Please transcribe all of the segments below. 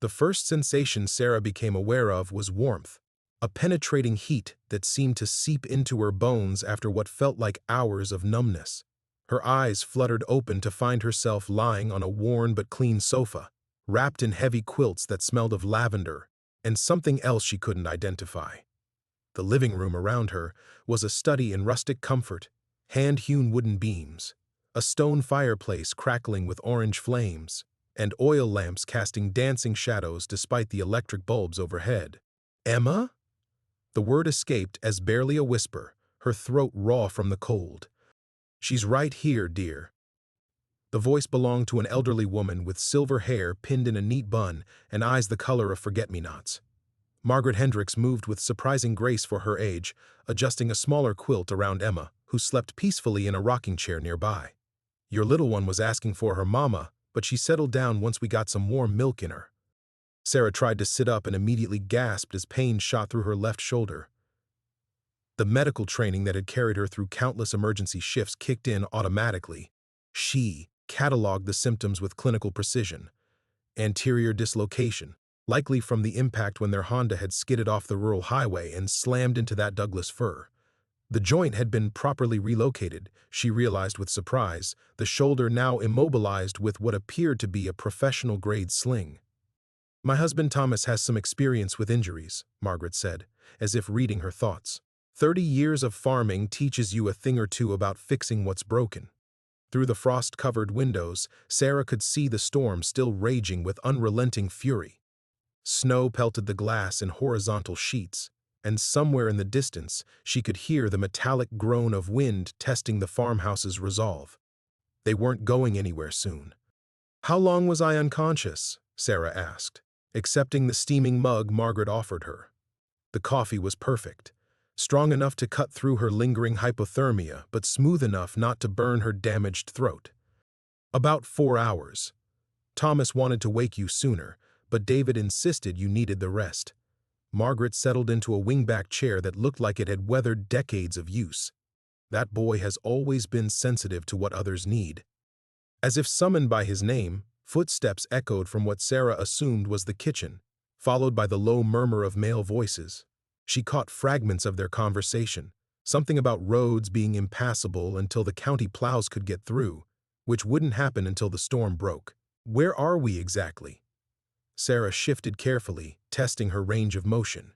The first sensation Sarah became aware of was warmth, a penetrating heat that seemed to seep into her bones after what felt like hours of numbness. Her eyes fluttered open to find herself lying on a worn but clean sofa, wrapped in heavy quilts that smelled of lavender and something else she couldn't identify. The living room around her was a study in rustic comfort, hand-hewn wooden beams, a stone fireplace crackling with orange flames, and oil lamps casting dancing shadows despite the electric bulbs overhead. "Emma?" The word escaped as barely a whisper, her throat raw from the cold. "She's right here, dear." The voice belonged to an elderly woman with silver hair pinned in a neat bun and eyes the color of forget-me-nots. Margaret Hendricks moved with surprising grace for her age, adjusting a smaller quilt around Emma, who slept peacefully in a rocking chair nearby. "Your little one was asking for her mama, but she settled down once we got some warm milk in her." Sarah tried to sit up and immediately gasped as pain shot through her left shoulder. The medical training that had carried her through countless emergency shifts kicked in automatically. She cataloged the symptoms with clinical precision. Anterior dislocation, likely from the impact when their Honda had skidded off the rural highway and slammed into that Douglas fir. The joint had been properly relocated, she realized with surprise, the shoulder now immobilized with what appeared to be a professional-grade sling. "My husband Thomas has some experience with injuries," Margaret said, as if reading her thoughts. 30 years of farming teaches you a thing or two about fixing what's broken." Through the frost-covered windows, Sarah could see the storm still raging with unrelenting fury. Snow pelted the glass in horizontal sheets, and somewhere in the distance she could hear the metallic groan of wind testing the farmhouse's resolve. They weren't going anywhere soon. "How long was I unconscious?" Sarah asked, accepting the steaming mug Margaret offered her. The coffee was perfect, strong enough to cut through her lingering hypothermia, but smooth enough not to burn her damaged throat. "About 4 hours. Thomas wanted to wake you sooner, but David insisted you needed the rest." Margaret settled into a wingback chair that looked like it had weathered decades of use. That boy has always been sensitive to what others need. As if summoned by his name, footsteps echoed from what Sarah assumed was the kitchen, followed by the low murmur of male voices. She caught fragments of their conversation, something about roads being impassable until the county plows could get through, which wouldn't happen until the storm broke. "Where are we exactly?" Sarah shifted carefully, testing her range of motion.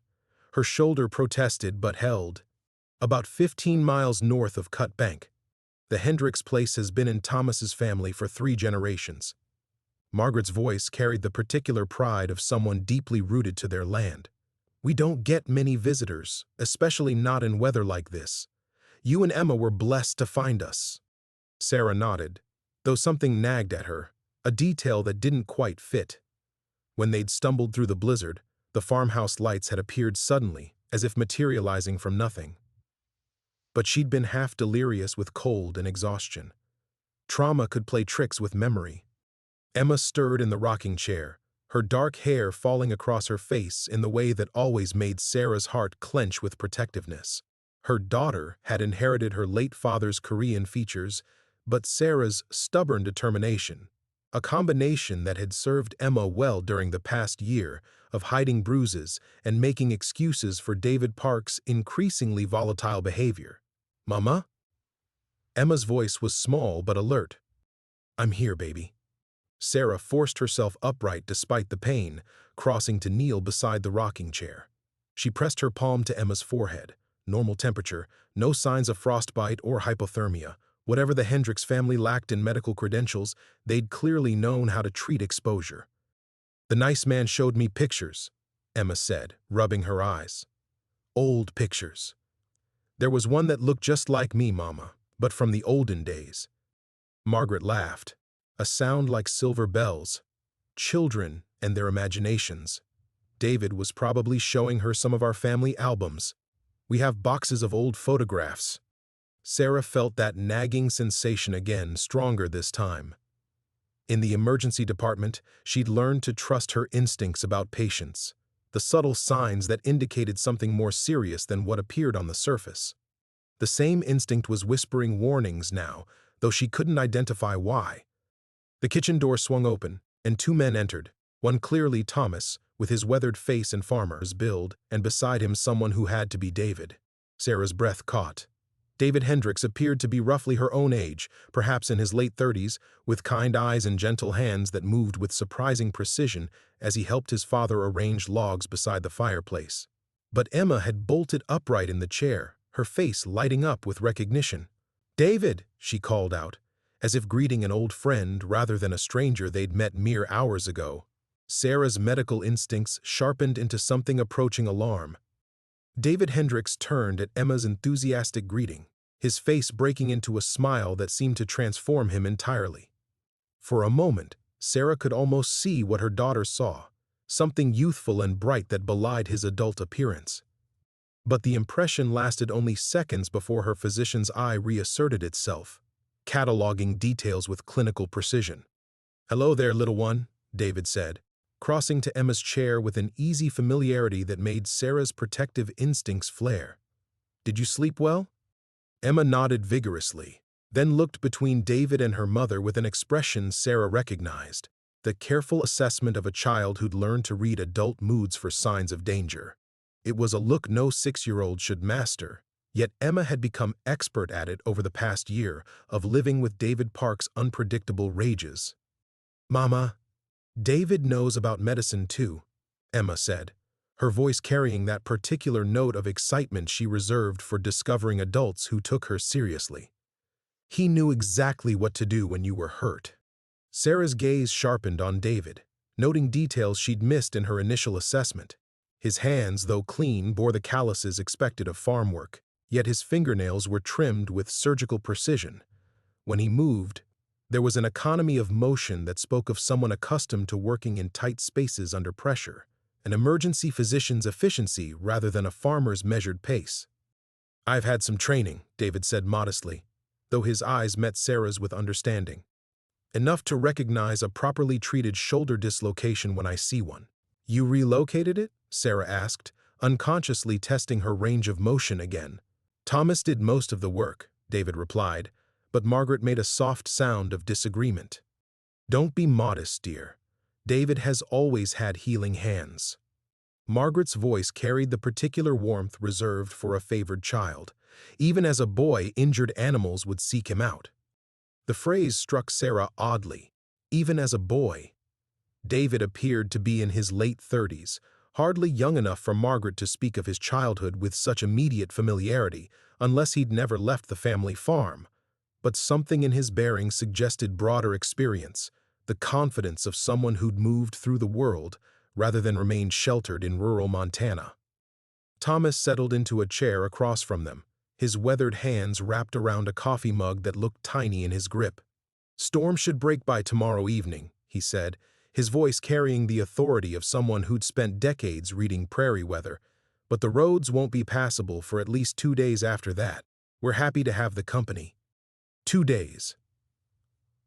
Her shoulder protested but held. "About 15 miles north of Cut Bank. The Hendricks place has been in Thomas's family for 3 generations." Margaret's voice carried the particular pride of someone deeply rooted to their land. "We don't get many visitors, especially not in weather like this. You and Emma were blessed to find us." Sarah nodded, though something nagged at her, a detail that didn't quite fit. When they'd stumbled through the blizzard, the farmhouse lights had appeared suddenly, as if materializing from nothing. But she'd been half delirious with cold and exhaustion. Trauma could play tricks with memory. Emma stirred in the rocking chair, her dark hair falling across her face in the way that always made Sarah's heart clench with protectiveness. Her daughter had inherited her late father's Korean features, but Sarah's stubborn determination, a combination that had served Emma well during the past year of hiding bruises and making excuses for David Park's increasingly volatile behavior. "Mama?" Emma's voice was small but alert. "I'm here, baby." Sarah forced herself upright despite the pain, crossing to kneel beside the rocking chair. She pressed her palm to Emma's forehead. Normal temperature, no signs of frostbite or hypothermia. Whatever the Hendricks family lacked in medical credentials, they'd clearly known how to treat exposure. "The nice man showed me pictures," Emma said, rubbing her eyes. "Old pictures. There was one that looked just like me, Mama, but from the olden days." Margaret laughed, a sound like silver bells. Children and their imaginations. David was probably showing her some of our family albums. We have boxes of old photographs. Sarah felt that nagging sensation again, stronger this time. In the emergency department, she'd learned to trust her instincts about patients, the subtle signs that indicated something more serious than what appeared on the surface. The same instinct was whispering warnings now, though she couldn't identify why. The kitchen door swung open, and 2 men entered, One clearly Thomas, with his weathered face and farmer's build, and beside him someone who had to be David. Sarah's breath caught. David Hendricks appeared to be roughly her own age, perhaps in his late 30s, with kind eyes and gentle hands that moved with surprising precision as he helped his father arrange logs beside the fireplace. But Emma had bolted upright in the chair, her face lighting up with recognition. "David," she called out, as if greeting an old friend rather than a stranger they'd met mere hours ago. Sarah's medical instincts sharpened into something approaching alarm. David Hendricks turned at Emma's enthusiastic greeting, his face breaking into a smile that seemed to transform him entirely. For a moment, Sarah could almost see what her daughter saw, something youthful and bright that belied his adult appearance. But the impression lasted only seconds before her physician's eye reasserted itself, cataloging details with clinical precision. "Hello there, little one," David said, crossing to Emma's chair with an easy familiarity that made Sarah's protective instincts flare. "Did you sleep well?" Emma nodded vigorously, then looked between David and her mother with an expression Sarah recognized, the careful assessment of a child who'd learned to read adult moods for signs of danger. It was a look no 6-year-old should master, yet Emma had become expert at it over the past year of living with David Park's unpredictable rages. "Mama, David knows about medicine too," Emma said, her voice carrying that particular note of excitement she reserved for discovering adults who took her seriously. "He knew exactly what to do when you were hurt." Sarah's gaze sharpened on David, noting details she'd missed in her initial assessment. His hands, though clean, bore the calluses expected of farm work, yet his fingernails were trimmed with surgical precision. When he moved, there was an economy of motion that spoke of someone accustomed to working in tight spaces under pressure, an emergency physician's efficiency rather than a farmer's measured pace. "I've had some training," David said modestly, though his eyes met Sarah's with understanding. "Enough to recognize a properly treated shoulder dislocation when I see one." "You relocated it?" Sarah asked, unconsciously testing her range of motion again. "Thomas did most of the work," David replied, but Margaret made a soft sound of disagreement. "Don't be modest, dear. David has always had healing hands." Margaret's voice carried the particular warmth reserved for a favored child. Even as a boy, injured animals would seek him out. The phrase struck Sarah oddly. Even as a boy. David appeared to be in his late 30s, hardly young enough for Margaret to speak of his childhood with such immediate familiarity, unless he'd never left the family farm. But something in his bearing suggested broader experience, the confidence of someone who'd moved through the world rather than remained sheltered in rural Montana. Thomas settled into a chair across from them, his weathered hands wrapped around a coffee mug that looked tiny in his grip. "Storm should break by tomorrow evening," he said, his voice carrying the authority of someone who'd spent decades reading prairie weather. "But the roads won't be passable for at least 2 days after that. We're happy to have the company." 2 days.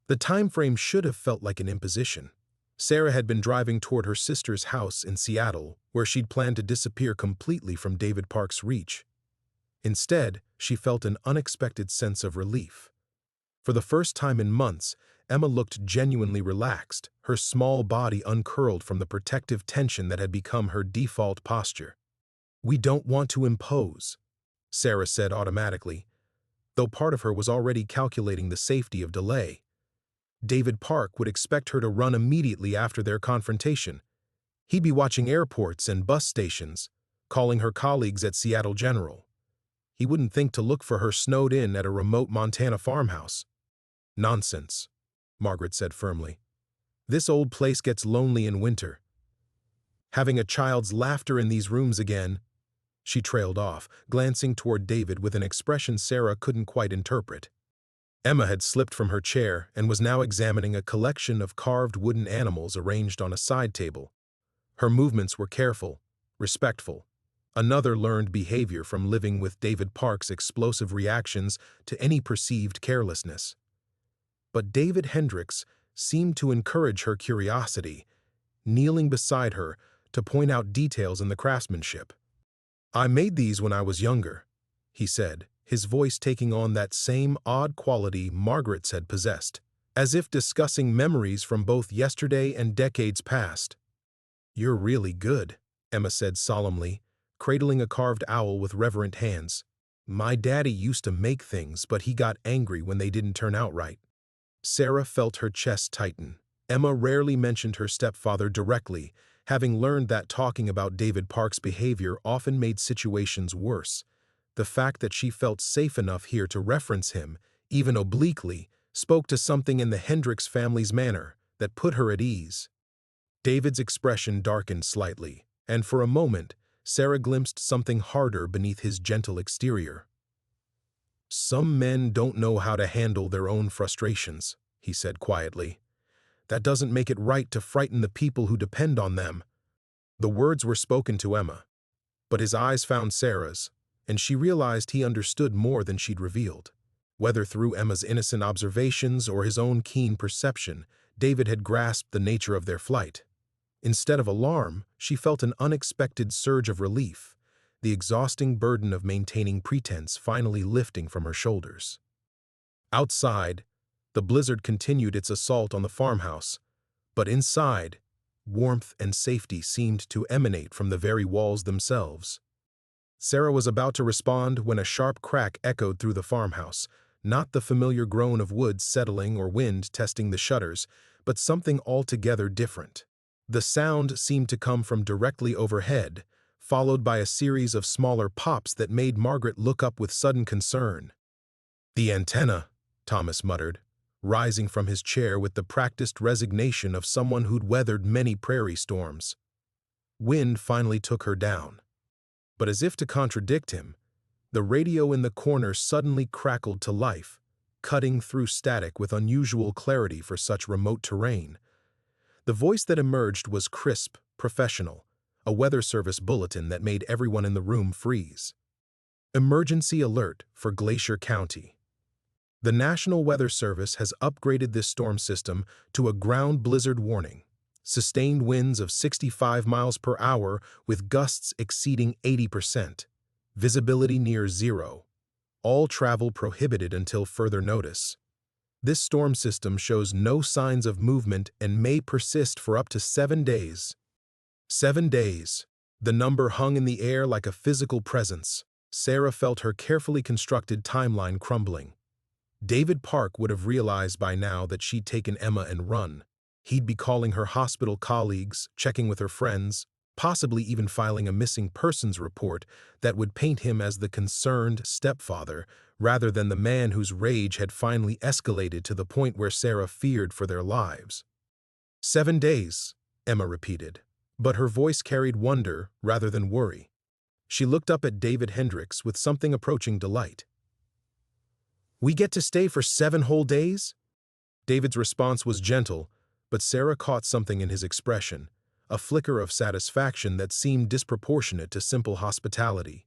The time frame should have felt like an imposition. Sarah had been driving toward her sister's house in Seattle, where she'd planned to disappear completely from David Park's reach. Instead, she felt an unexpected sense of relief. For the first time in months, Emma looked genuinely relaxed, her small body uncurled from the protective tension that had become her default posture. "We don't want to impose," Sarah said automatically, though part of her was already calculating the safety of delay. David Park would expect her to run immediately after their confrontation. He'd be watching airports and bus stations, calling her colleagues at Seattle General. He wouldn't think to look for her snowed in at a remote Montana farmhouse. "Nonsense," Margaret said firmly. "This old place gets lonely in winter. Having a child's laughter in these rooms again." She trailed off, glancing toward David with an expression Sarah couldn't quite interpret. Emma had slipped from her chair and was now examining a collection of carved wooden animals arranged on a side table. Her movements were careful, respectful, another learned behavior from living with David Park's explosive reactions to any perceived carelessness. But David Hendricks seemed to encourage her curiosity, kneeling beside her to point out details in the craftsmanship. "I made these when I was younger," he said, his voice taking on that same odd quality Margaret's had possessed, as if discussing memories from both yesterday and decades past. "You're really good," Emma said solemnly, cradling a carved owl with reverent hands. "My daddy used to make things, but he got angry when they didn't turn out right." Sarah felt her chest tighten. Emma rarely mentioned her stepfather directly, having learned that talking about David Park's behavior often made situations worse. The fact that she felt safe enough here to reference him, even obliquely, spoke to something in the Hendricks family's manner that put her at ease. David's expression darkened slightly, and for a moment, Sarah glimpsed something harder beneath his gentle exterior. "Some men don't know how to handle their own frustrations," he said quietly. "That doesn't make it right to frighten the people who depend on them." The words were spoken to Emma, but his eyes found Sarah's, and she realized he understood more than she'd revealed. Whether through Emma's innocent observations or his own keen perception, David had grasped the nature of their flight. Instead of alarm, she felt an unexpected surge of relief, the exhausting burden of maintaining pretense finally lifting from her shoulders. Outside, the blizzard continued its assault on the farmhouse, but inside, warmth and safety seemed to emanate from the very walls themselves. Sarah was about to respond when a sharp crack echoed through the farmhouse, not the familiar groan of wood settling or wind testing the shutters, but something altogether different. The sound seemed to come from directly overhead, followed by a series of smaller pops that made Margaret look up with sudden concern. "The antenna," Thomas muttered, rising from his chair with the practiced resignation of someone who'd weathered many prairie storms. Wind finally took her down. But as if to contradict him, the radio in the corner suddenly crackled to life, cutting through static with unusual clarity for such remote terrain. The voice that emerged was crisp, professional, a weather service bulletin that made everyone in the room freeze. "Emergency alert for Glacier County. The National Weather Service has upgraded this storm system to a ground blizzard warning. Sustained winds of 65 miles per hour with gusts exceeding 80%. Visibility near zero. All travel prohibited until further notice. This storm system shows no signs of movement and may persist for up to 7 days." 7 days. The number hung in the air like a physical presence. Sarah felt her carefully constructed timeline crumbling. David Park would have realized by now that she'd taken Emma and run. He'd be calling her hospital colleagues, checking with her friends, possibly even filing a missing persons report that would paint him as the concerned stepfather, rather than the man whose rage had finally escalated to the point where Sarah feared for their lives. 7 days, Emma repeated, but her voice carried wonder rather than worry. She looked up at David Hendricks with something approaching delight. "We get to stay for 7 whole days?" David's response was gentle, but Sarah caught something in his expression, a flicker of satisfaction that seemed disproportionate to simple hospitality.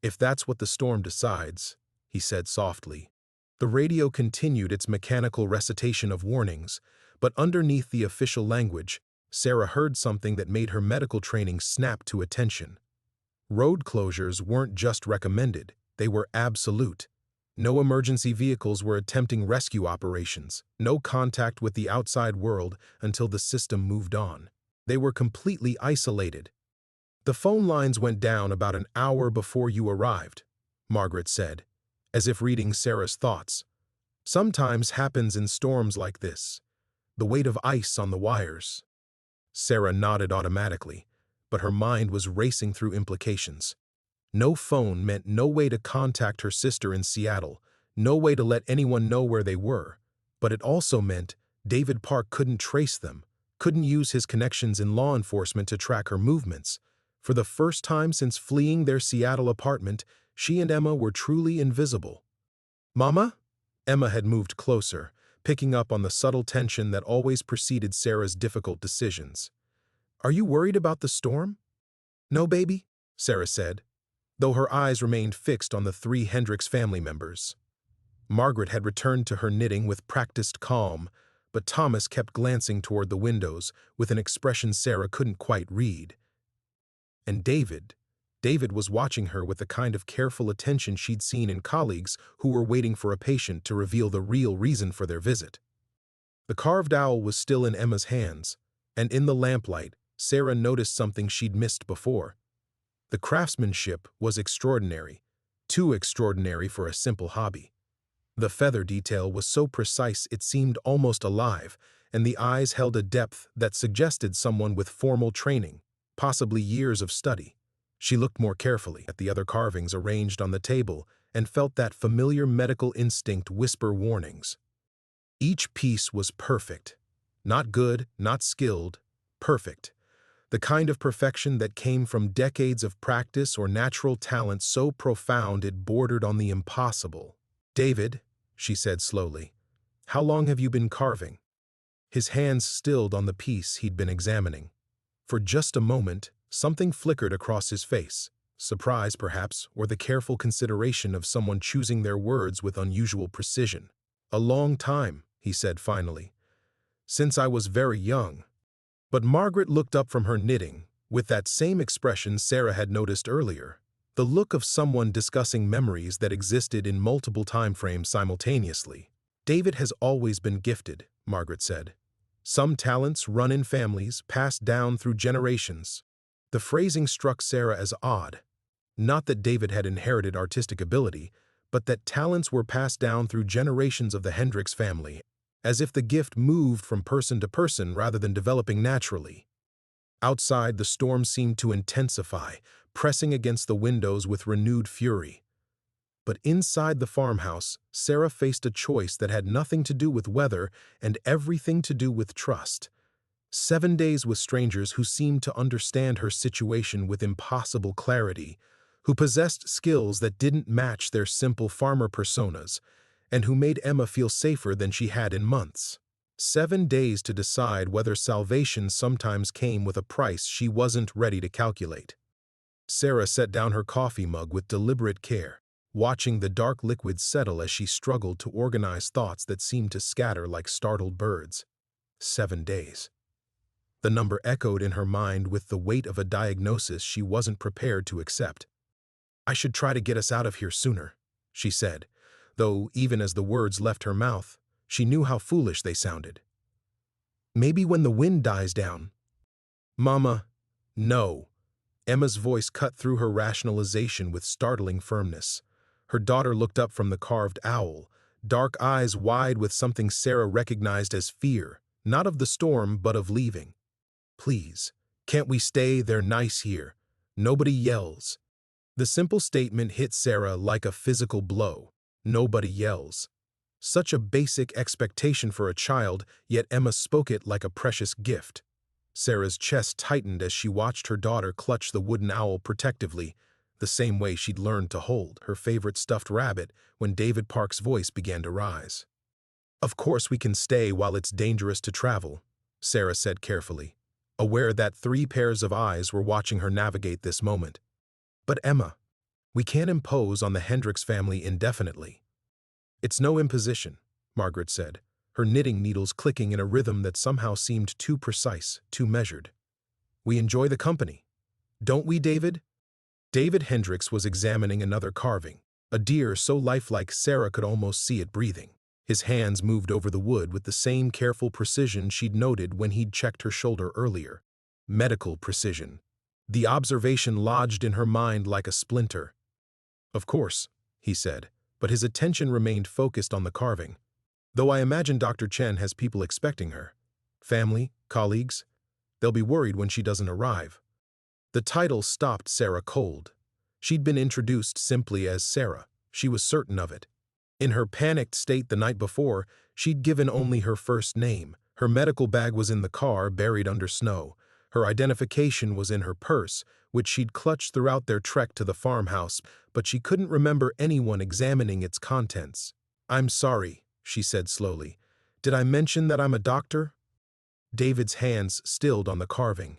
"If that's what the storm decides," he said softly. The radio continued its mechanical recitation of warnings, but underneath the official language, Sarah heard something that made her medical training snap to attention. Road closures weren't just recommended, they were absolute. No emergency vehicles were attempting rescue operations, no contact with the outside world until the system moved on. They were completely isolated. "The phone lines went down about an hour before you arrived," Margaret said, as if reading Sarah's thoughts. "Sometimes happens in storms like this. The weight of ice on the wires." Sarah nodded automatically, but her mind was racing through implications. No phone meant no way to contact her sister in Seattle, no way to let anyone know where they were, but it also meant David Park couldn't trace them, couldn't use his connections in law enforcement to track her movements. For the first time since fleeing their Seattle apartment, she and Emma were truly invisible. "Mama?" Emma had moved closer, picking up on the subtle tension that always preceded Sarah's difficult decisions. "Are you worried about the storm?" "No, baby," Sarah said, though her eyes remained fixed on the 3 Hendricks family members. Margaret had returned to her knitting with practiced calm, but Thomas kept glancing toward the windows with an expression Sarah couldn't quite read. And David was watching her with the kind of careful attention she'd seen in colleagues who were waiting for a patient to reveal the real reason for their visit. The carved owl was still in Emma's hands, and in the lamplight, Sarah noticed something she'd missed before. The craftsmanship was extraordinary, too extraordinary for a simple hobby. The feather detail was so precise it seemed almost alive, and the eyes held a depth that suggested someone with formal training, possibly years of study. She looked more carefully at the other carvings arranged on the table and felt that familiar medical instinct whisper warnings. Each piece was perfect. Not good, not skilled, perfect. The kind of perfection that came from decades of practice or natural talent so profound it bordered on the impossible. "David," she said slowly, "how long have you been carving?" His hands stilled on the piece he'd been examining. For just a moment, something flickered across his face, surprise perhaps, or the careful consideration of someone choosing their words with unusual precision. "A long time," he said finally, "since I was very young." But Margaret looked up from her knitting, with that same expression Sarah had noticed earlier, the look of someone discussing memories that existed in multiple time frames simultaneously. "David has always been gifted," Margaret said. "Some talents run in families, passed down through generations." The phrasing struck Sarah as odd. Not that David had inherited artistic ability, but that talents were passed down through generations of the Hendricks family, as if the gift moved from person to person rather than developing naturally. Outside, the storm seemed to intensify, pressing against the windows with renewed fury. But inside the farmhouse, Sarah faced a choice that had nothing to do with weather and everything to do with trust. 7 days with strangers who seemed to understand her situation with impossible clarity, who possessed skills that didn't match their simple farmer personas, and who made Emma feel safer than she had in months. 7 days to decide whether salvation sometimes came with a price she wasn't ready to calculate. Sarah set down her coffee mug with deliberate care, watching the dark liquid settle as she struggled to organize thoughts that seemed to scatter like startled birds. 7 days. The number echoed in her mind with the weight of a diagnosis she wasn't prepared to accept. "I should try to get us out of here sooner," she said, though even as the words left her mouth, she knew how foolish they sounded. "Maybe when the wind dies down." "Mama, no." Emma's voice cut through her rationalization with startling firmness. Her daughter looked up from the carved owl, dark eyes wide with something Sarah recognized as fear, not of the storm but of leaving. "Please, can't we stay? They're nice here. Nobody yells." The simple statement hit Sarah like a physical blow. Nobody yells. Such a basic expectation for a child, yet Emma spoke it like a precious gift. Sarah's chest tightened as she watched her daughter clutch the wooden owl protectively, the same way she'd learned to hold her favorite stuffed rabbit when David Park's voice began to rise. "Of course we can stay while it's dangerous to travel," Sarah said carefully, aware that 3 pairs of eyes were watching her navigate this moment. "But Emma, we can't impose on the Hendricks family indefinitely." "It's no imposition," Margaret said, her knitting needles clicking in a rhythm that somehow seemed too precise, too measured. "We enjoy the company. Don't we, David?" David Hendricks was examining another carving, a deer so lifelike Sarah could almost see it breathing. His hands moved over the wood with the same careful precision she'd noted when he'd checked her shoulder earlier. Medical precision. The observation lodged in her mind like a splinter. "Of course," he said, but his attention remained focused on the carving. "Though I imagine Dr. Chen has people expecting her. Family, colleagues. They'll be worried when she doesn't arrive." The title stopped Sarah cold. She'd been introduced simply as Sarah. She was certain of it. In her panicked state the night before, she'd given only her first name. Her medical bag was in the car, buried under snow. Her identification was in her purse, which she'd clutched throughout their trek to the farmhouse, but she couldn't remember anyone examining its contents. "I'm sorry," she said slowly. "Did I mention that I'm a doctor?" David's hands stilled on the carving.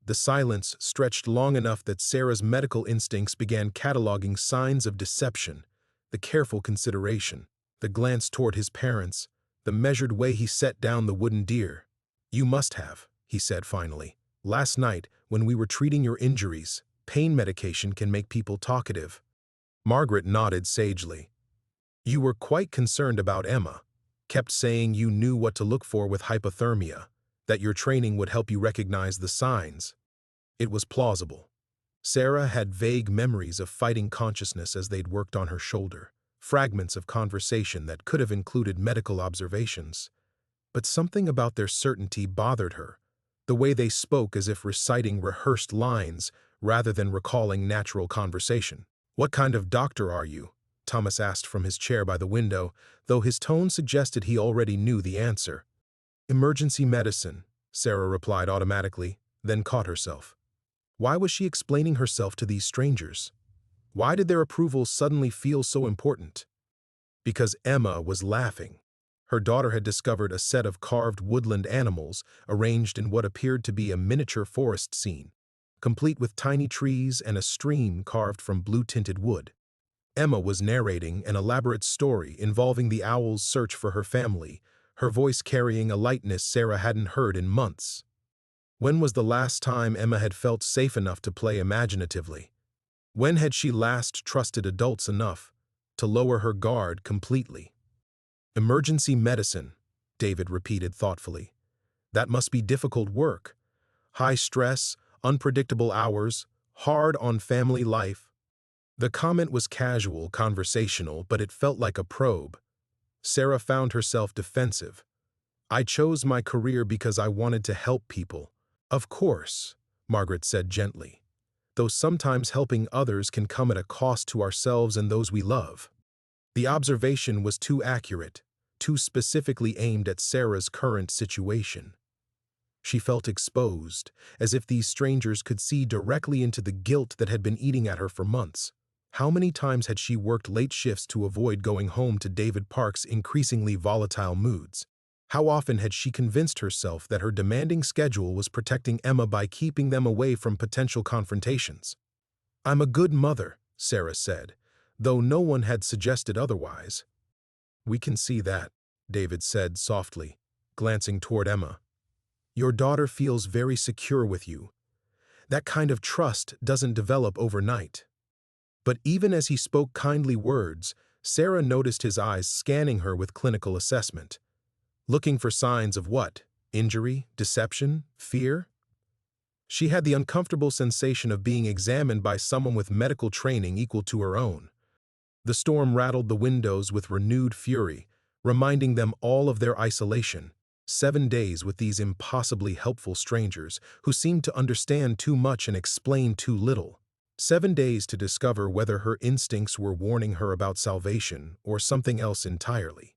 The silence stretched long enough that Sarah's medical instincts began cataloging signs of deception, the careful consideration, the glance toward his parents, the measured way he set down the wooden deer. "You must have," he said finally. "Last night, when we were treating your injuries, pain medication can make people talkative." Margaret nodded sagely. "You were quite concerned about Emma. Kept saying you knew what to look for with hypothermia. that your training would help you recognize the signs. It was plausible. Sarah had vague memories of fighting consciousness as they'd worked on her shoulder, fragments of conversation that could have included medical observations. But something about their certainty bothered her, the way they spoke as if reciting rehearsed lines rather than recalling natural conversation. "What kind of doctor are you?" Thomas asked from his chair by the window, though his tone suggested he already knew the answer. "Emergency medicine," Sarah replied automatically, then caught herself. Why was she explaining herself to these strangers? Why did their approval suddenly feel so important? Because Emma was laughing. Her daughter had discovered a set of carved woodland animals arranged in what appeared to be a miniature forest scene, complete with tiny trees and a stream carved from blue-tinted wood. Emma was narrating an elaborate story involving the owl's search for her family, her voice carrying a lightness Sarah hadn't heard in months. When was the last time Emma had felt safe enough to play imaginatively? When had she last trusted adults enough to lower her guard completely? "Emergency medicine," David repeated thoughtfully. "That must be difficult work. High stress, unpredictable hours, hard on family life." The comment was casual, conversational, but it felt like a probe. Sarah found herself defensive. "I chose my career because I wanted to help people." "Of course," Margaret said gently, "though sometimes helping others can come at a cost to ourselves and those we love." The observation was too accurate, too specifically aimed at Sarah's current situation. She felt exposed, as if these strangers could see directly into the guilt that had been eating at her for months. How many times had she worked late shifts to avoid going home to David Park's increasingly volatile moods? How often had she convinced herself that her demanding schedule was protecting Emma by keeping them away from potential confrontations? "I'm a good mother," Sarah said, though no one had suggested otherwise. "We can see that," David said softly, glancing toward Emma. "Your daughter feels very secure with you. That kind of trust doesn't develop overnight." But even as he spoke kindly words, Sarah noticed his eyes scanning her with clinical assessment. Looking for signs of what? Injury? Deception? Fear? She had the uncomfortable sensation of being examined by someone with medical training equal to her own. The storm rattled the windows with renewed fury, reminding them all of their isolation. 7 days with these impossibly helpful strangers who seemed to understand too much and explain too little. 7 days to discover whether her instincts were warning her about salvation or something else entirely.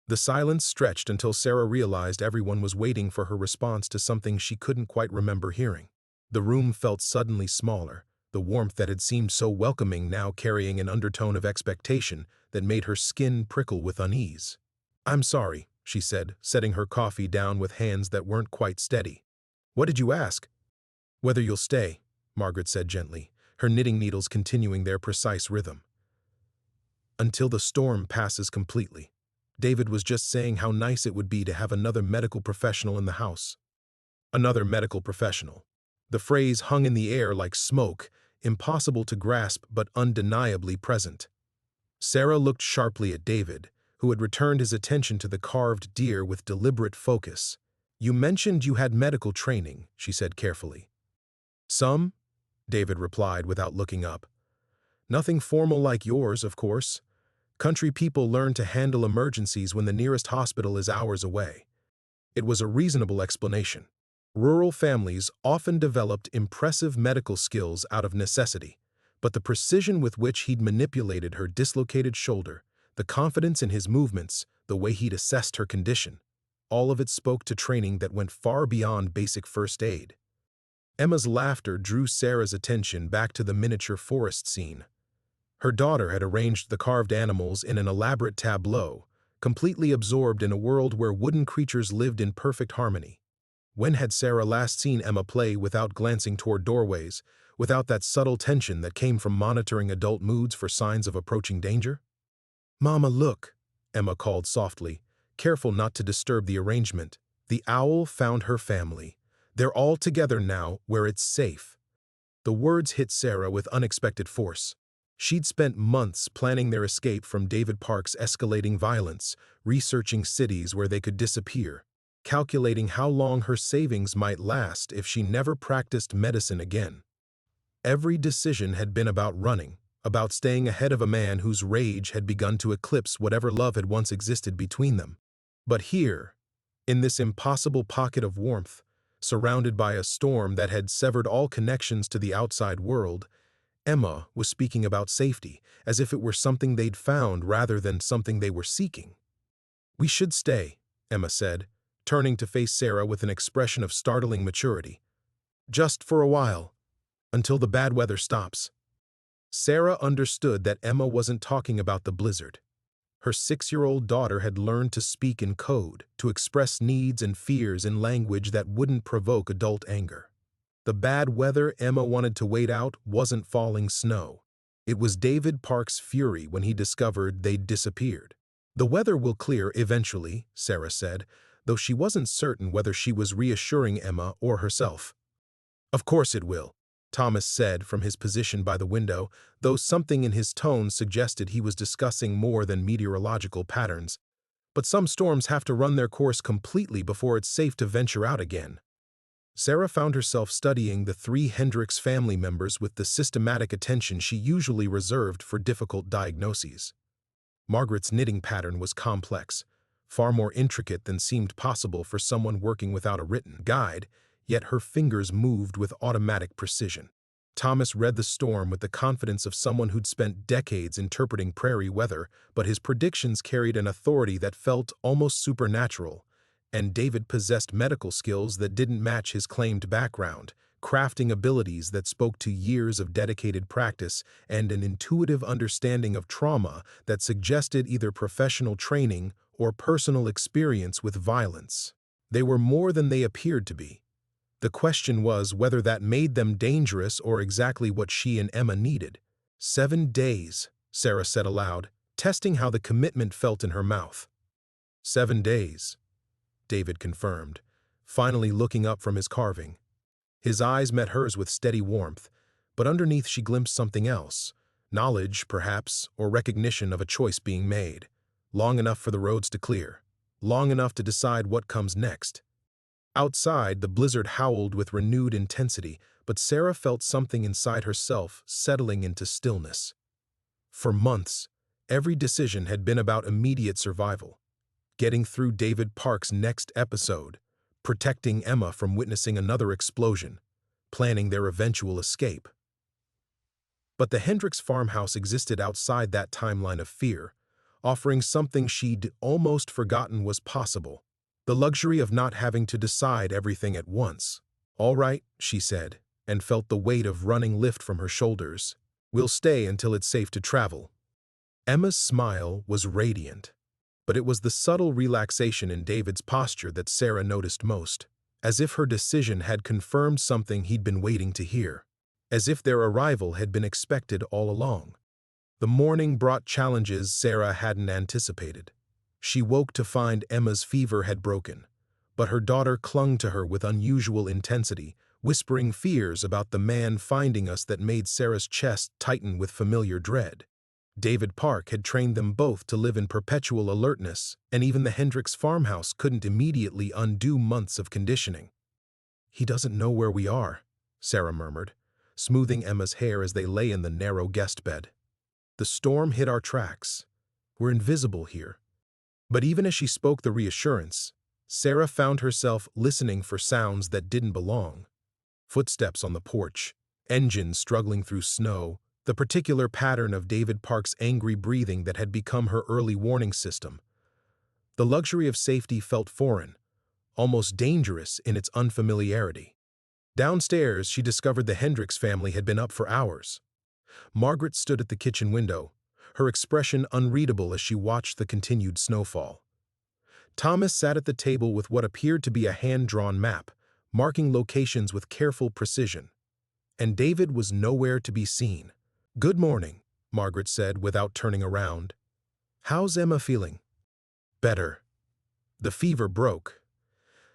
The silence stretched until Sarah realized everyone was waiting for her response to something she couldn't quite remember hearing. The room felt suddenly smaller, the warmth that had seemed so welcoming now carrying an undertone of expectation that made her skin prickle with unease. "I'm sorry," she said, setting her coffee down with hands that weren't quite steady. "What did you ask?" "Whether you'll stay," Margaret said gently, her knitting needles continuing their precise rhythm. "Until the storm passes completely. David was just saying how nice it would be to have another medical professional in the house." Another medical professional. The phrase hung in the air like smoke, impossible to grasp but undeniably present. Sarah looked sharply at David, who had returned his attention to the carved deer with deliberate focus. "You mentioned you had medical training," she said carefully. "Some," David replied without looking up. "Nothing formal like yours, of course. Country people learn to handle emergencies when the nearest hospital is hours away." It was a reasonable explanation. Rural families often developed impressive medical skills out of necessity, but the precision with which he'd manipulated her dislocated shoulder, the confidence in his movements, the way he'd assessed her condition, all of it spoke to training that went far beyond basic first aid. Emma's laughter drew Sarah's attention back to the miniature forest scene. Her daughter had arranged the carved animals in an elaborate tableau, completely absorbed in a world where wooden creatures lived in perfect harmony. When had Sarah last seen Emma play without glancing toward doorways, without that subtle tension that came from monitoring adult moods for signs of approaching danger? "Mama, look," Emma called softly, careful not to disturb the arrangement. "The owl found her family. They're all together now where it's safe." The words hit Sarah with unexpected force. She'd spent months planning their escape from David Park's escalating violence, researching cities where they could disappear. calculating how long her savings might last if she never practiced medicine again. Every decision had been about running, about staying ahead of a man whose rage had begun to eclipse whatever love had once existed between them. But here, in this impossible pocket of warmth, surrounded by a storm that had severed all connections to the outside world, Emma was speaking about safety, as if it were something they'd found rather than something they were seeking. "We should stay," Emma said, turning to face Sarah with an expression of startling maturity. "Just for a while, until the bad weather stops." Sarah understood that Emma wasn't talking about the blizzard. Her 6-year-old daughter had learned to speak in code, to express needs and fears in language that wouldn't provoke adult anger. The bad weather Emma wanted to wait out wasn't falling snow. It was David Park's fury when he discovered they'd disappeared. "The weather will clear eventually," Sarah said, though she wasn't certain whether she was reassuring Emma or herself. "Of course it will," Thomas said from his position by the window, though something in his tone suggested he was discussing more than meteorological patterns. "But some storms have to run their course completely before it's safe to venture out again." Sarah found herself studying the 3 Hendricks family members with the systematic attention she usually reserved for difficult diagnoses. Margaret's knitting pattern was complex, far more intricate than seemed possible for someone working without a written guide, yet her fingers moved with automatic precision. Thomas read the storm with the confidence of someone who'd spent decades interpreting prairie weather, but his predictions carried an authority that felt almost supernatural. And David possessed medical skills that didn't match his claimed background, crafting abilities that spoke to years of dedicated practice and an intuitive understanding of trauma that suggested either professional training or personal experience with violence. They were more than they appeared to be. The question was whether that made them dangerous or exactly what she and Emma needed. 7 days, Sarah said aloud, testing how the commitment felt in her mouth. 7 days. David confirmed, finally looking up from his carving. His eyes met hers with steady warmth, but underneath she glimpsed something else, knowledge, perhaps, or recognition of a choice being made, long enough for the roads to clear, long enough to decide what comes next. Outside, the blizzard howled with renewed intensity, but Sarah felt something inside herself settling into stillness. For months, every decision had been about immediate survival. Getting through David Park's next episode, protecting Emma from witnessing another explosion, planning their eventual escape. But the Hendricks farmhouse existed outside that timeline of fear, offering something she'd almost forgotten was possible, the luxury of not having to decide everything at once. "All right," she said, and felt the weight of running lift from her shoulders. "We'll stay until it's safe to travel." Emma's smile was radiant. But it was the subtle relaxation in David's posture that Sarah noticed most, as if her decision had confirmed something he'd been waiting to hear, as if their arrival had been expected all along. The morning brought challenges Sarah hadn't anticipated. She woke to find Emma's fever had broken, but her daughter clung to her with unusual intensity, whispering fears about the man finding us that made Sarah's chest tighten with familiar dread. David Park had trained them both to live in perpetual alertness, and even the Hendricks farmhouse couldn't immediately undo months of conditioning. "He doesn't know where we are," Sarah murmured, smoothing Emma's hair as they lay in the narrow guest bed. "The storm hid our tracks. We're invisible here." But even as she spoke the reassurance, Sarah found herself listening for sounds that didn't belong. Footsteps on the porch, engines struggling through snow, the particular pattern of David Park's angry breathing that had become her early warning system. The luxury of safety felt foreign, almost dangerous in its unfamiliarity. Downstairs, she discovered the Hendricks family had been up for hours. Margaret stood at the kitchen window, her expression unreadable as she watched the continued snowfall. Thomas sat at the table with what appeared to be a hand-drawn map, marking locations with careful precision. And David was nowhere to be seen. "Good morning," Margaret said without turning around. "How's Emma feeling?" "Better." The fever broke.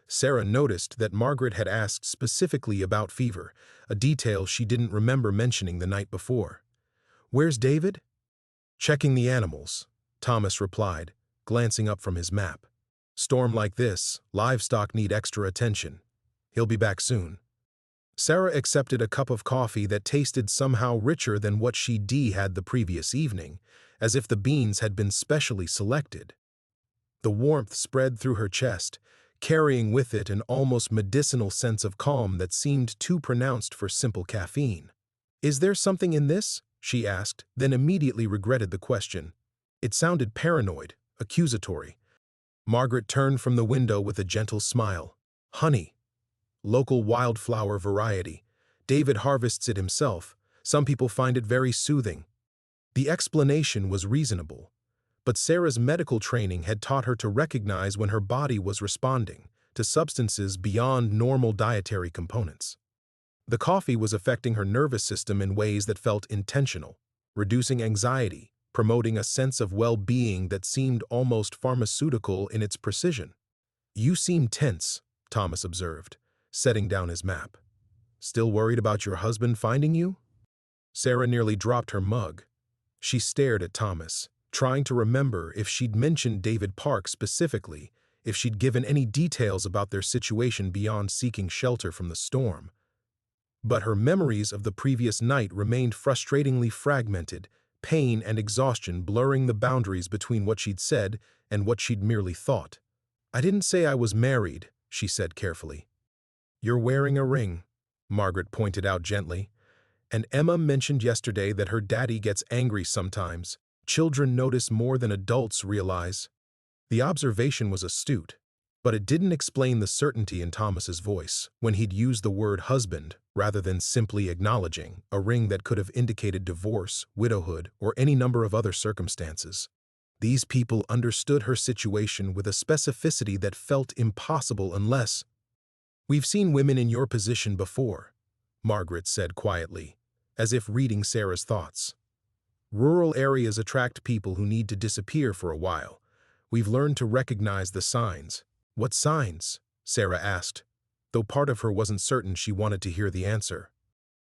Sarah noticed that Margaret had asked specifically about fever, a detail she didn't remember mentioning the night before. "Where's David?" "Checking the animals," Thomas replied, glancing up from his map. Storm like this, livestock need extra attention. He'll be back soon. Sarah accepted a cup of coffee that tasted somehow richer than what she'd had the previous evening, as if the beans had been specially selected. The warmth spread through her chest, carrying with it an almost medicinal sense of calm that seemed too pronounced for simple caffeine. "Is there something in this?" she asked, then immediately regretted the question. It sounded paranoid, accusatory. Margaret turned from the window with a gentle smile. "Honey. Local wildflower variety. David harvests it himself. Some people find it very soothing." The explanation was reasonable, but Sarah's medical training had taught her to recognize when her body was responding to substances beyond normal dietary components. The coffee was affecting her nervous system in ways that felt intentional, reducing anxiety, promoting a sense of well-being that seemed almost pharmaceutical in its precision. "You seem tense," Thomas observed, setting down his map. "Still worried about your husband finding you?" Sarah nearly dropped her mug. She stared at Thomas, trying to remember if she'd mentioned David Park specifically, if she'd given any details about their situation beyond seeking shelter from the storm. But her memories of the previous night remained frustratingly fragmented, pain and exhaustion blurring the boundaries between what she'd said and what she'd merely thought. "I didn't say I was married," she said carefully. "You're wearing a ring," Margaret pointed out gently. "And Emma mentioned yesterday that her daddy gets angry sometimes. Children notice more than adults realize." The observation was astute, but it didn't explain the certainty in Thomas's voice when he'd used the word husband rather than simply acknowledging a ring that could have indicated divorce, widowhood, or any number of other circumstances. These people understood her situation with a specificity that felt impossible unless— "We've seen women in your position before," Margaret said quietly, as if reading Sarah's thoughts. "Rural areas attract people who need to disappear for a while. We've learned to recognize the signs." "What signs?" Sarah asked, though part of her wasn't certain she wanted to hear the answer.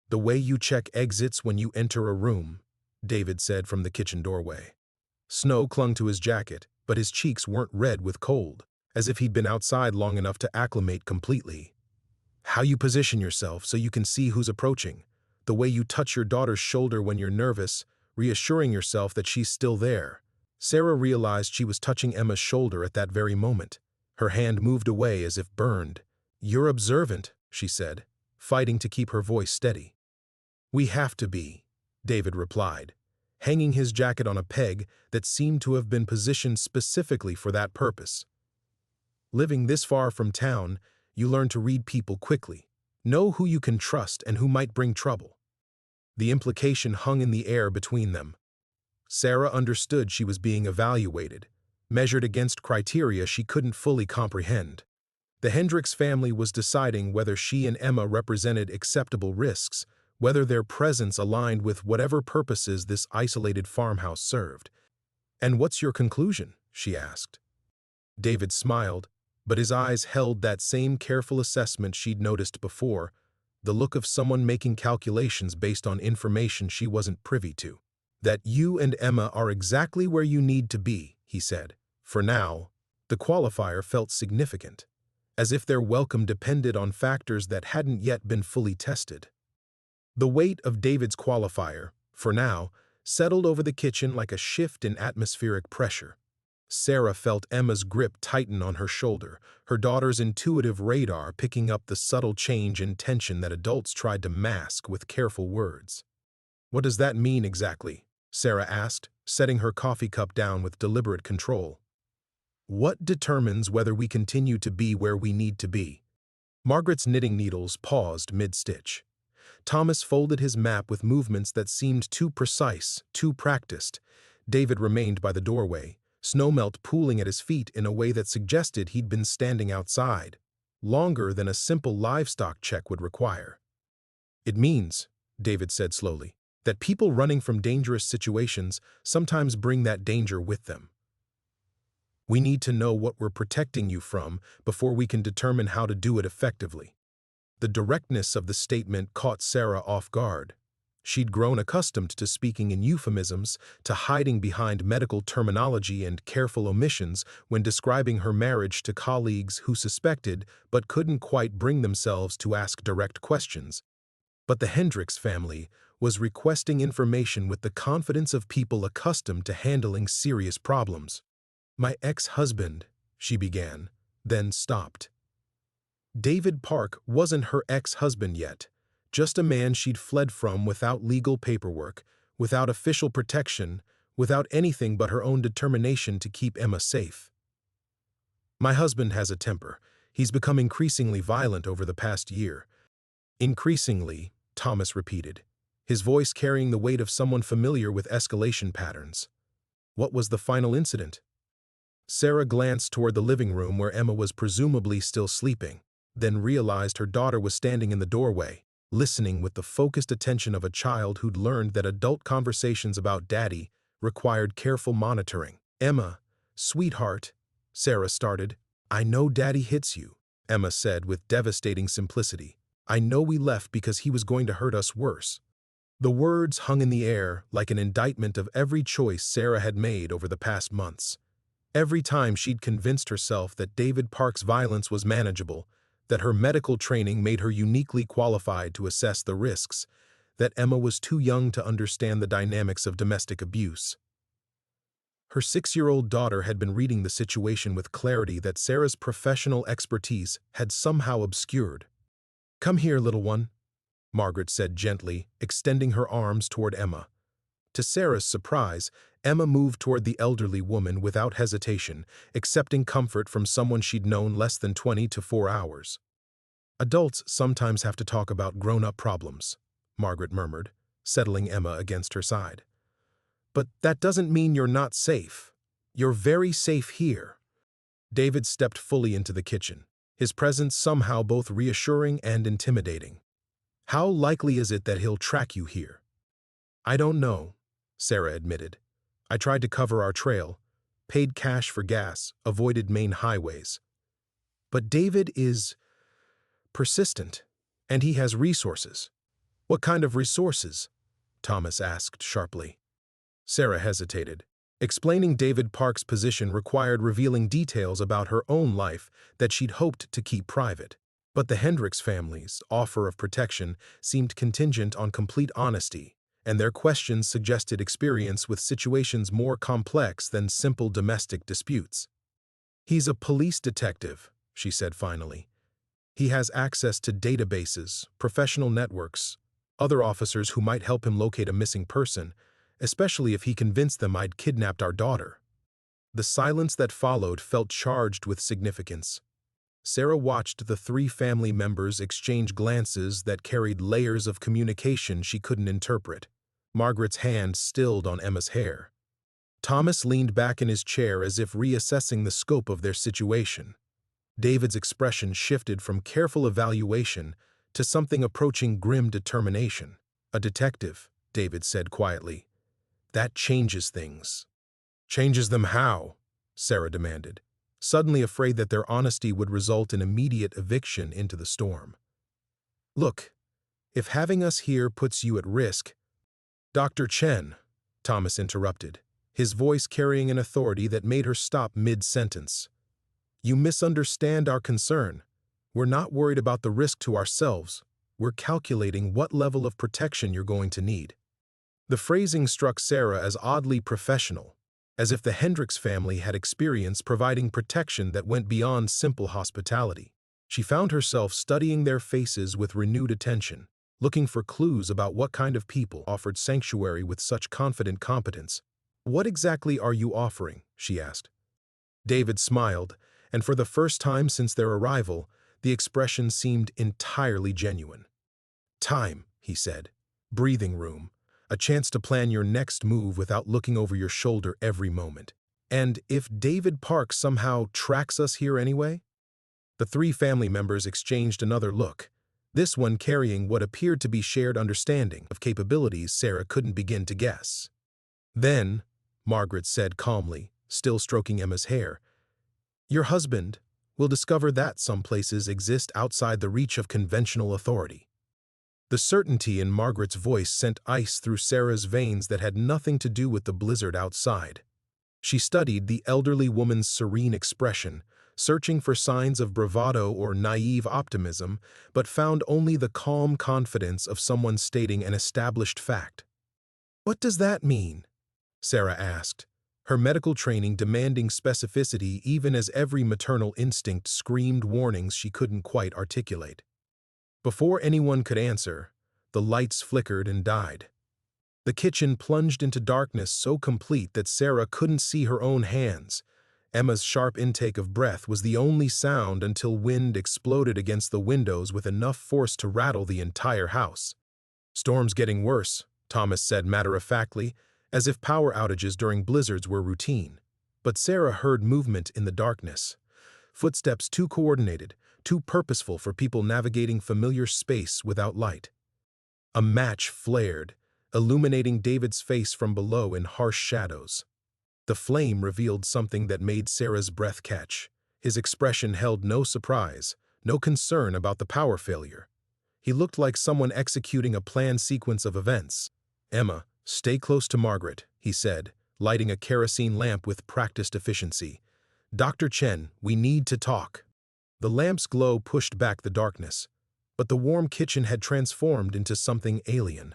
"The way you check exits when you enter a room," David said from the kitchen doorway. Snow clung to his jacket, but his cheeks weren't red with cold, as if he'd been outside long enough to acclimate completely. "How you position yourself so you can see who's approaching. The way you touch your daughter's shoulder when you're nervous, reassuring yourself that she's still there." Sarah realized she was touching Emma's shoulder at that very moment. Her hand moved away as if burned. "You're observant," she said, fighting to keep her voice steady. "We have to be," David replied, hanging his jacket on a peg that seemed to have been positioned specifically for that purpose. "Living this far from town, you learn to read people quickly, know who you can trust and who might bring trouble." The implication hung in the air between them. Sarah understood she was being evaluated, measured against criteria she couldn't fully comprehend. The Hendricks family was deciding whether she and Emma represented acceptable risks, whether their presence aligned with whatever purposes this isolated farmhouse served. "And what's your conclusion?" she asked. David smiled, but his eyes held that same careful assessment she'd noticed before, the look of someone making calculations based on information she wasn't privy to. "That you and Emma are exactly where you need to be," he said. For now, the qualifier felt significant, as if their welcome depended on factors that hadn't yet been fully tested. The weight of David's qualifier, for now, settled over the kitchen like a shift in atmospheric pressure. Sarah felt Emma's grip tighten on her shoulder, her daughter's intuitive radar picking up the subtle change in tension that adults tried to mask with careful words. "What does that mean exactly?" Sarah asked, setting her coffee cup down with deliberate control. "What determines whether we continue to be where we need to be?" Margaret's knitting needles paused mid-stitch. Thomas folded his map with movements that seemed too precise, too practiced. David remained by the doorway, snowmelt pooling at his feet in a way that suggested he'd been standing outside, longer than a simple livestock check would require. "It means," David said slowly, "that people running from dangerous situations sometimes bring that danger with them. We need to know what we're protecting you from before we can determine how to do it effectively." The directness of the statement caught Sarah off guard. She'd grown accustomed to speaking in euphemisms, to hiding behind medical terminology and careful omissions when describing her marriage to colleagues who suspected but couldn't quite bring themselves to ask direct questions. But the Hendricks family was requesting information with the confidence of people accustomed to handling serious problems. "My ex-husband," she began, then stopped. David Park wasn't her ex-husband yet, just a man she'd fled from without legal paperwork, without official protection, without anything but her own determination to keep Emma safe. "My husband has a temper. He's become increasingly violent over the past year." "Increasingly," Thomas repeated, his voice carrying the weight of someone familiar with escalation patterns. "What was the final incident?" Sarah glanced toward the living room where Emma was presumably still sleeping, then realized her daughter was standing in the doorway, listening with the focused attention of a child who'd learned that adult conversations about Daddy required careful monitoring. "Emma, sweetheart," Sarah started. "I know Daddy hits you," Emma said with devastating simplicity. "I know we left because he was going to hurt us worse." The words hung in the air like an indictment of every choice Sarah had made over the past months. Every time she'd convinced herself that David Park's violence was manageable, that her medical training made her uniquely qualified to assess the risks, that Emma was too young to understand the dynamics of domestic abuse. Her 6-year-old daughter had been reading the situation with clarity that Sarah's professional expertise had somehow obscured. "Come here, little one," Margaret said gently, extending her arms toward Emma. To Sarah's surprise, Emma moved toward the elderly woman without hesitation, accepting comfort from someone she'd known less than 24 hours. "Adults sometimes have to talk about grown-up problems," Margaret murmured, settling Emma against her side. "But that doesn't mean you're not safe. You're very safe here." David stepped fully into the kitchen, his presence somehow both reassuring and intimidating. "How likely is it that he'll track you here?" "I don't know," Sarah admitted. "I tried to cover our trail, paid cash for gas, avoided main highways. But David is persistent, and he has resources." "What kind of resources?" Thomas asked sharply. Sarah hesitated. Explaining David Park's position required revealing details about her own life that she'd hoped to keep private. But the Hendricks family's offer of protection seemed contingent on complete honesty, and their questions suggested experience with situations more complex than simple domestic disputes. "He's a police detective," she said finally. "He has access to databases, professional networks, other officers who might help him locate a missing person, especially if he convinced them I'd kidnapped our daughter." The silence that followed felt charged with significance. Sarah watched the 3 family members exchange glances that carried layers of communication she couldn't interpret. Margaret's hand stilled on Emma's hair. Thomas leaned back in his chair as if reassessing the scope of their situation. David's expression shifted from careful evaluation to something approaching grim determination. "A detective," David said quietly. "That changes things." "Changes them how?" Sarah demanded, suddenly afraid that their honesty would result in immediate eviction into the storm. "Look, if having us here puts you at risk—" "Dr. Chen," Thomas interrupted, his voice carrying an authority that made her stop mid-sentence. "You misunderstand our concern. We're not worried about the risk to ourselves. We're calculating what level of protection you're going to need." The phrasing struck Sarah as oddly professional, as if the Hendricks family had experience providing protection that went beyond simple hospitality. She found herself studying their faces with renewed attention, looking for clues about what kind of people offered sanctuary with such confident competence. "What exactly are you offering?" she asked. David smiled, and for the first time since their arrival, the expression seemed entirely genuine. "Time," he said. "Breathing room. A chance to plan your next move without looking over your shoulder every moment. And if David Park somehow tracks us here anyway?" The 3 family members exchanged another look, this one carrying what appeared to be shared understanding of capabilities Sarah couldn't begin to guess. "Then," Margaret said calmly, still stroking Emma's hair, "your husband will discover that some places exist outside the reach of conventional authority." The certainty in Margaret's voice sent ice through Sarah's veins that had nothing to do with the blizzard outside. She studied the elderly woman's serene expression, searching for signs of bravado or naive optimism, but found only the calm confidence of someone stating an established fact. "What does that mean?" Sarah asked, her medical training demanding specificity even as every maternal instinct screamed warnings she couldn't quite articulate. Before anyone could answer, the lights flickered and died. The kitchen plunged into darkness so complete that Sarah couldn't see her own hands. Emma's sharp intake of breath was the only sound until wind exploded against the windows with enough force to rattle the entire house. "Storm's getting worse," Thomas said matter-of-factly, as if power outages during blizzards were routine. But Sarah heard movement in the darkness. Footsteps too coordinated, too purposeful for people navigating familiar space without light. A match flared, illuminating David's face from below in harsh shadows. The flame revealed something that made Sarah's breath catch. His expression held no surprise, no concern about the power failure. He looked like someone executing a planned sequence of events. "Emma, stay close to Margaret," he said, lighting a kerosene lamp with practiced efficiency. "Dr. Chen, we need to talk." The lamp's glow pushed back the darkness, but the warm kitchen had transformed into something alien.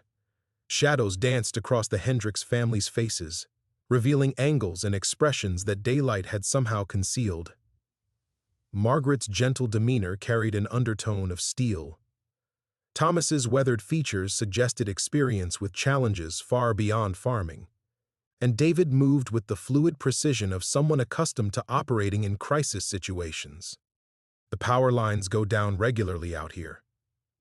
Shadows danced across the Hendricks family's faces, revealing angles and expressions that daylight had somehow concealed. Margaret's gentle demeanor carried an undertone of steel. Thomas's weathered features suggested experience with challenges far beyond farming. And David moved with the fluid precision of someone accustomed to operating in crisis situations. "The power lines go down regularly out here,"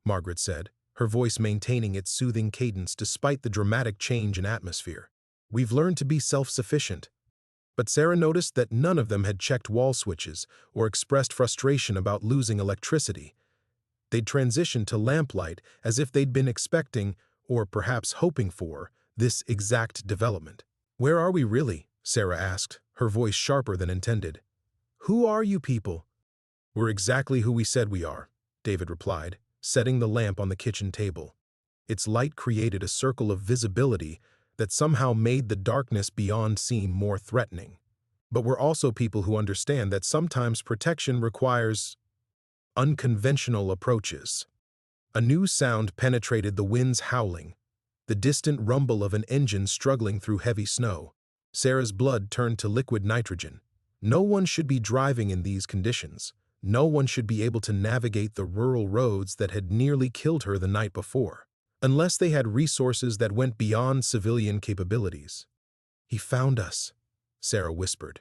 Margaret said, her voice maintaining its soothing cadence despite the dramatic change in atmosphere. "We've learned to be self-sufficient." But Sarah noticed that none of them had checked wall switches or expressed frustration about losing electricity. They'd transitioned to lamplight as if they'd been expecting, or perhaps hoping for, this exact development. "Where are we really?" Sarah asked, her voice sharper than intended. "Who are you people?" "We're exactly who we said we are," David replied, setting the lamp on the kitchen table. Its light created a circle of visibility that somehow made the darkness beyond seem more threatening. "But we're also people who understand that sometimes protection requires unconventional approaches." A new sound penetrated the wind's howling, the distant rumble of an engine struggling through heavy snow. Sarah's blood turned to liquid nitrogen. No one should be driving in these conditions. No one should be able to navigate the rural roads that had nearly killed her the night before, unless they had resources that went beyond civilian capabilities. "He found us," Sarah whispered,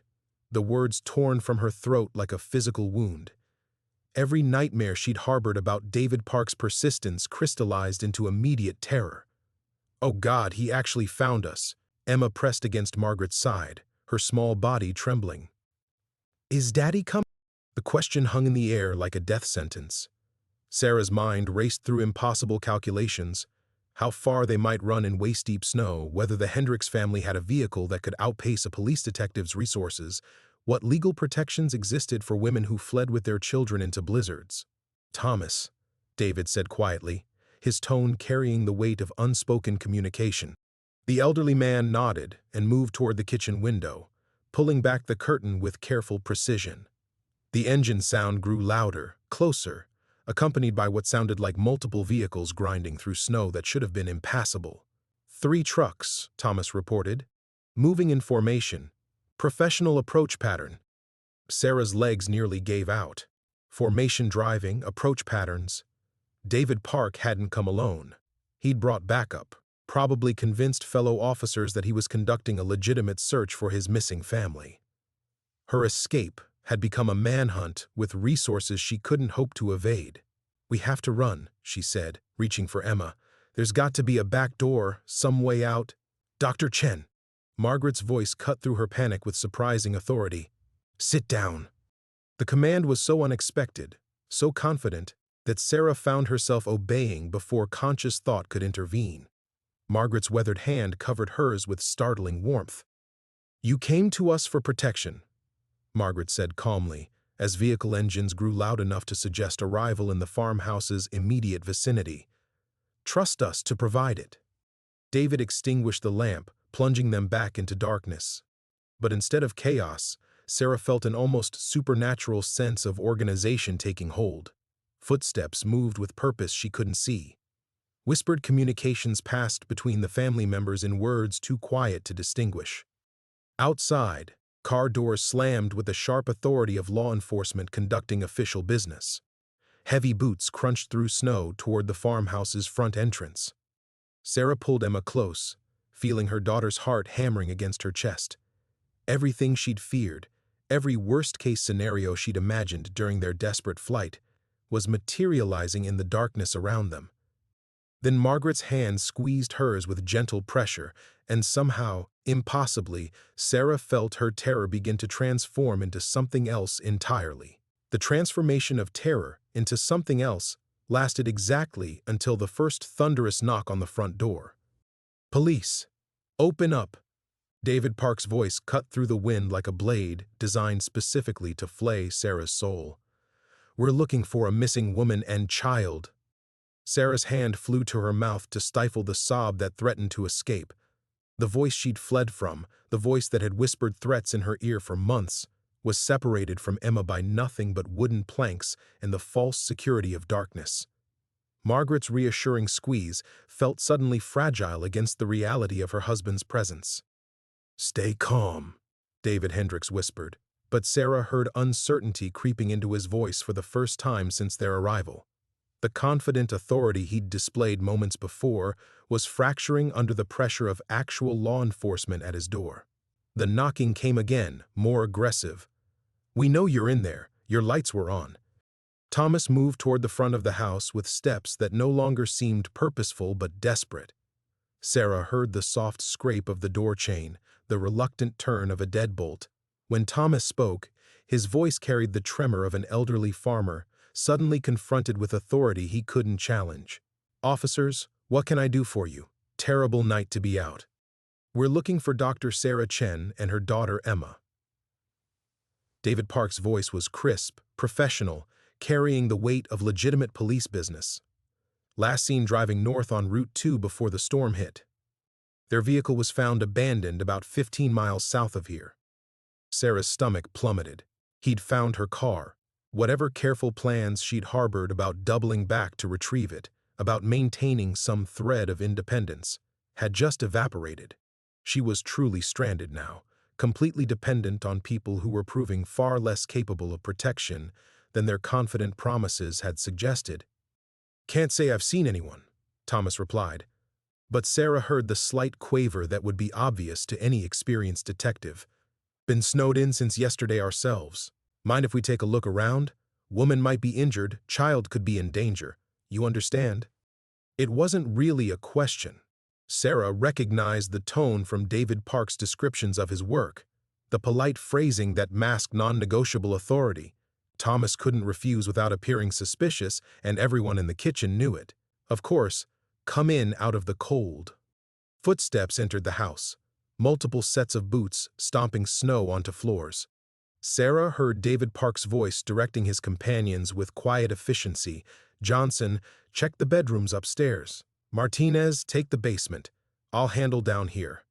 the words torn from her throat like a physical wound. Every nightmare she'd harbored about David Park's persistence crystallized into immediate terror. "Oh God, he actually found us." Emma pressed against Margaret's side, her small body trembling. "Is Daddy coming?" The question hung in the air like a death sentence. Sarah's mind raced through impossible calculations, how far they might run in waist-deep snow, whether the Hendricks family had a vehicle that could outpace a police detective's resources, what legal protections existed for women who fled with their children into blizzards. "Thomas," David said quietly, his tone carrying the weight of unspoken communication. The elderly man nodded and moved toward the kitchen window, pulling back the curtain with careful precision. The engine sound grew louder, closer, accompanied by what sounded like multiple vehicles grinding through snow that should have been impassable. 3 trucks, Thomas reported, moving in formation. Professional approach pattern. Sarah's legs nearly gave out. Formation driving, approach patterns. David Park hadn't come alone. He'd brought backup, probably convinced fellow officers that he was conducting a legitimate search for his missing family. Her escape had become a manhunt with resources she couldn't hope to evade. "We have to run," she said, reaching for Emma. "There's got to be a back door, some way out." "Dr. Chen." Margaret's voice cut through her panic with surprising authority. "Sit down." The command was so unexpected, so confident, that Sarah found herself obeying before conscious thought could intervene. Margaret's weathered hand covered hers with startling warmth. "You came to us for protection," Margaret said calmly, as vehicle engines grew loud enough to suggest arrival in the farmhouse's immediate vicinity. Trust us to provide it." David extinguished the lamp, plunging them back into darkness. But instead of chaos, Sarah felt an almost supernatural sense of organization taking hold. Footsteps moved with purpose she couldn't see. Whispered communications passed between the family members in words too quiet to distinguish. Outside, car doors slammed with the sharp authority of law enforcement conducting official business. Heavy boots crunched through snow toward the farmhouse's front entrance. Sarah pulled Emma close, feeling her daughter's heart hammering against her chest. Everything she'd feared, every worst-case scenario she'd imagined during their desperate flight, was materializing in the darkness around them. Then Margaret's hand squeezed hers with gentle pressure, and somehow, impossibly, Sarah felt her terror begin to transform into something else entirely. The transformation of terror into something else lasted exactly until the first thunderous knock on the front door. "Police! Open up!" David Park's voice cut through the wind like a blade designed specifically to flay Sarah's soul. "We're looking for a missing woman and child." Sarah's hand flew to her mouth to stifle the sob that threatened to escape. The voice she'd fled from, the voice that had whispered threats in her ear for months, was separated from Emma by nothing but wooden planks and the false security of darkness. Margaret's reassuring squeeze felt suddenly fragile against the reality of her husband's presence. "Stay calm," David Hendricks whispered, but Sarah heard uncertainty creeping into his voice for the first time since their arrival. The confident authority he'd displayed moments before was fracturing under the pressure of actual law enforcement at his door. The knocking came again, more aggressive. "We know you're in there. Your lights were on." Thomas moved toward the front of the house with steps that no longer seemed purposeful but desperate. Sarah heard the soft scrape of the door chain, the reluctant turn of a deadbolt. When Thomas spoke, his voice carried the tremor of an elderly farmer, suddenly confronted with authority he couldn't challenge. "Officers, what can I do for you? Terrible night to be out. We're looking for Dr. Sarah Chen and her daughter Emma." David Park's voice was crisp, professional, carrying the weight of legitimate police business. Last seen driving north on Route 2 before the storm hit. Their vehicle was found abandoned about 15 miles south of here. Sarah's stomach plummeted. He'd found her car. Whatever careful plans she'd harbored about doubling back to retrieve it, about maintaining some thread of independence, had just evaporated. She was truly stranded now, completely dependent on people who were proving far less capable of protection than their confident promises had suggested. "Can't say I've seen anyone," Thomas replied. But Sarah heard the slight quaver that would be obvious to any experienced detective. "Been snowed in since yesterday ourselves. Mind if we take a look around? Woman might be injured, child could be in danger. You understand?" It wasn't really a question. Sarah recognized the tone from David Park's descriptions of his work, the polite phrasing that masked non-negotiable authority. Thomas couldn't refuse without appearing suspicious, and everyone in the kitchen knew it. Of course, come in out of the cold. Footsteps entered the house, multiple sets of boots stomping snow onto floors. Sarah heard David Park's voice directing his companions with quiet efficiency. "Johnson, check the bedrooms upstairs. Martinez, take the basement. I'll handle down here."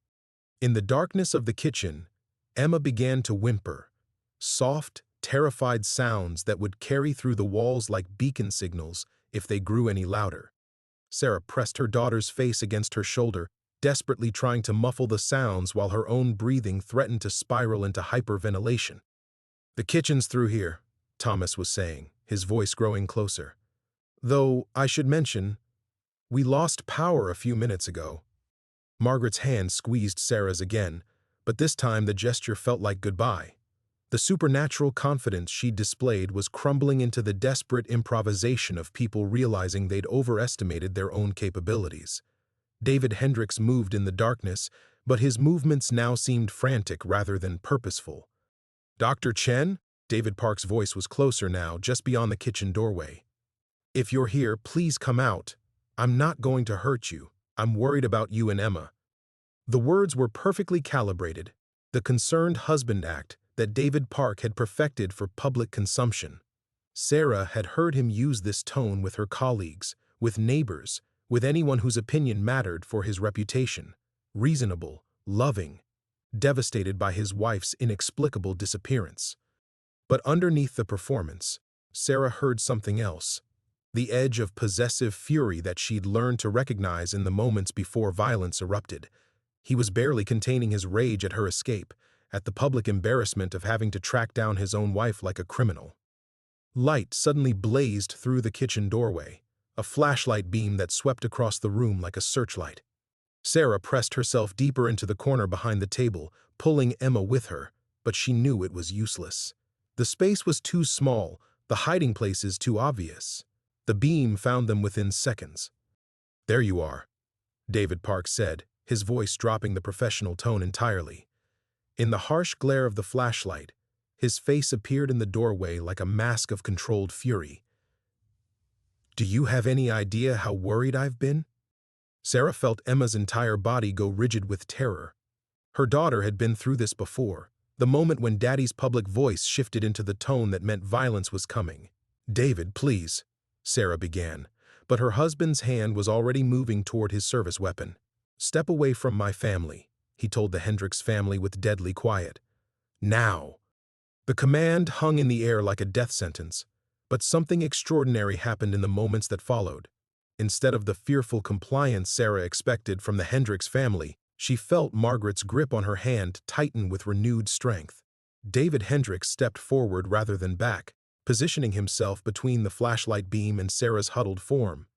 In the darkness of the kitchen, Emma began to whimper, soft, terrified sounds that would carry through the walls like beacon signals if they grew any louder. Sarah pressed her daughter's face against her shoulder, desperately trying to muffle the sounds while her own breathing threatened to spiral into hyperventilation. "The kitchen's through here," Thomas was saying, his voice growing closer. "Though, I should mention, we lost power a few minutes ago." Margaret's hand squeezed Sarah's again, but this time the gesture felt like goodbye. The supernatural confidence she displayed was crumbling into the desperate improvisation of people realizing they'd overestimated their own capabilities. David Hendricks moved in the darkness, but his movements now seemed frantic rather than purposeful. "Dr. Chen?" David Park's voice was closer now, just beyond the kitchen doorway. "If you're here, please come out. I'm not going to hurt you. I'm worried about you and Emma." The words were perfectly calibrated, the concerned husband act that David Park had perfected for public consumption. Sarah had heard him use this tone with her colleagues, with neighbors, with anyone whose opinion mattered for his reputation, reasonable, loving, devastated by his wife's inexplicable disappearance. But underneath the performance, Sarah heard something else, the edge of possessive fury that she'd learned to recognize in the moments before violence erupted. He was barely containing his rage at her escape, at the public embarrassment of having to track down his own wife like a criminal. Light suddenly blazed through the kitchen doorway, a flashlight beam that swept across the room like a searchlight. Sarah pressed herself deeper into the corner behind the table, pulling Emma with her, but she knew it was useless. The space was too small, the hiding places too obvious. The beam found them within seconds. "There you are," David Park said, his voice dropping the professional tone entirely. In the harsh glare of the flashlight, his face appeared in the doorway like a mask of controlled fury. "Do you have any idea how worried I've been?" Sarah felt Emma's entire body go rigid with terror. Her daughter had been through this before, the moment when Daddy's public voice shifted into the tone that meant violence was coming. "David, please," Sarah began, but her husband's hand was already moving toward his service weapon. "Step away from my family," he told the Hendricks family with deadly quiet. "Now." The command hung in the air like a death sentence, but something extraordinary happened in the moments that followed. Instead of the fearful compliance Sarah expected from the Hendricks family, she felt Margaret's grip on her hand tighten with renewed strength. David Hendricks stepped forward rather than back, positioning himself between the flashlight beam and Sarah's huddled form.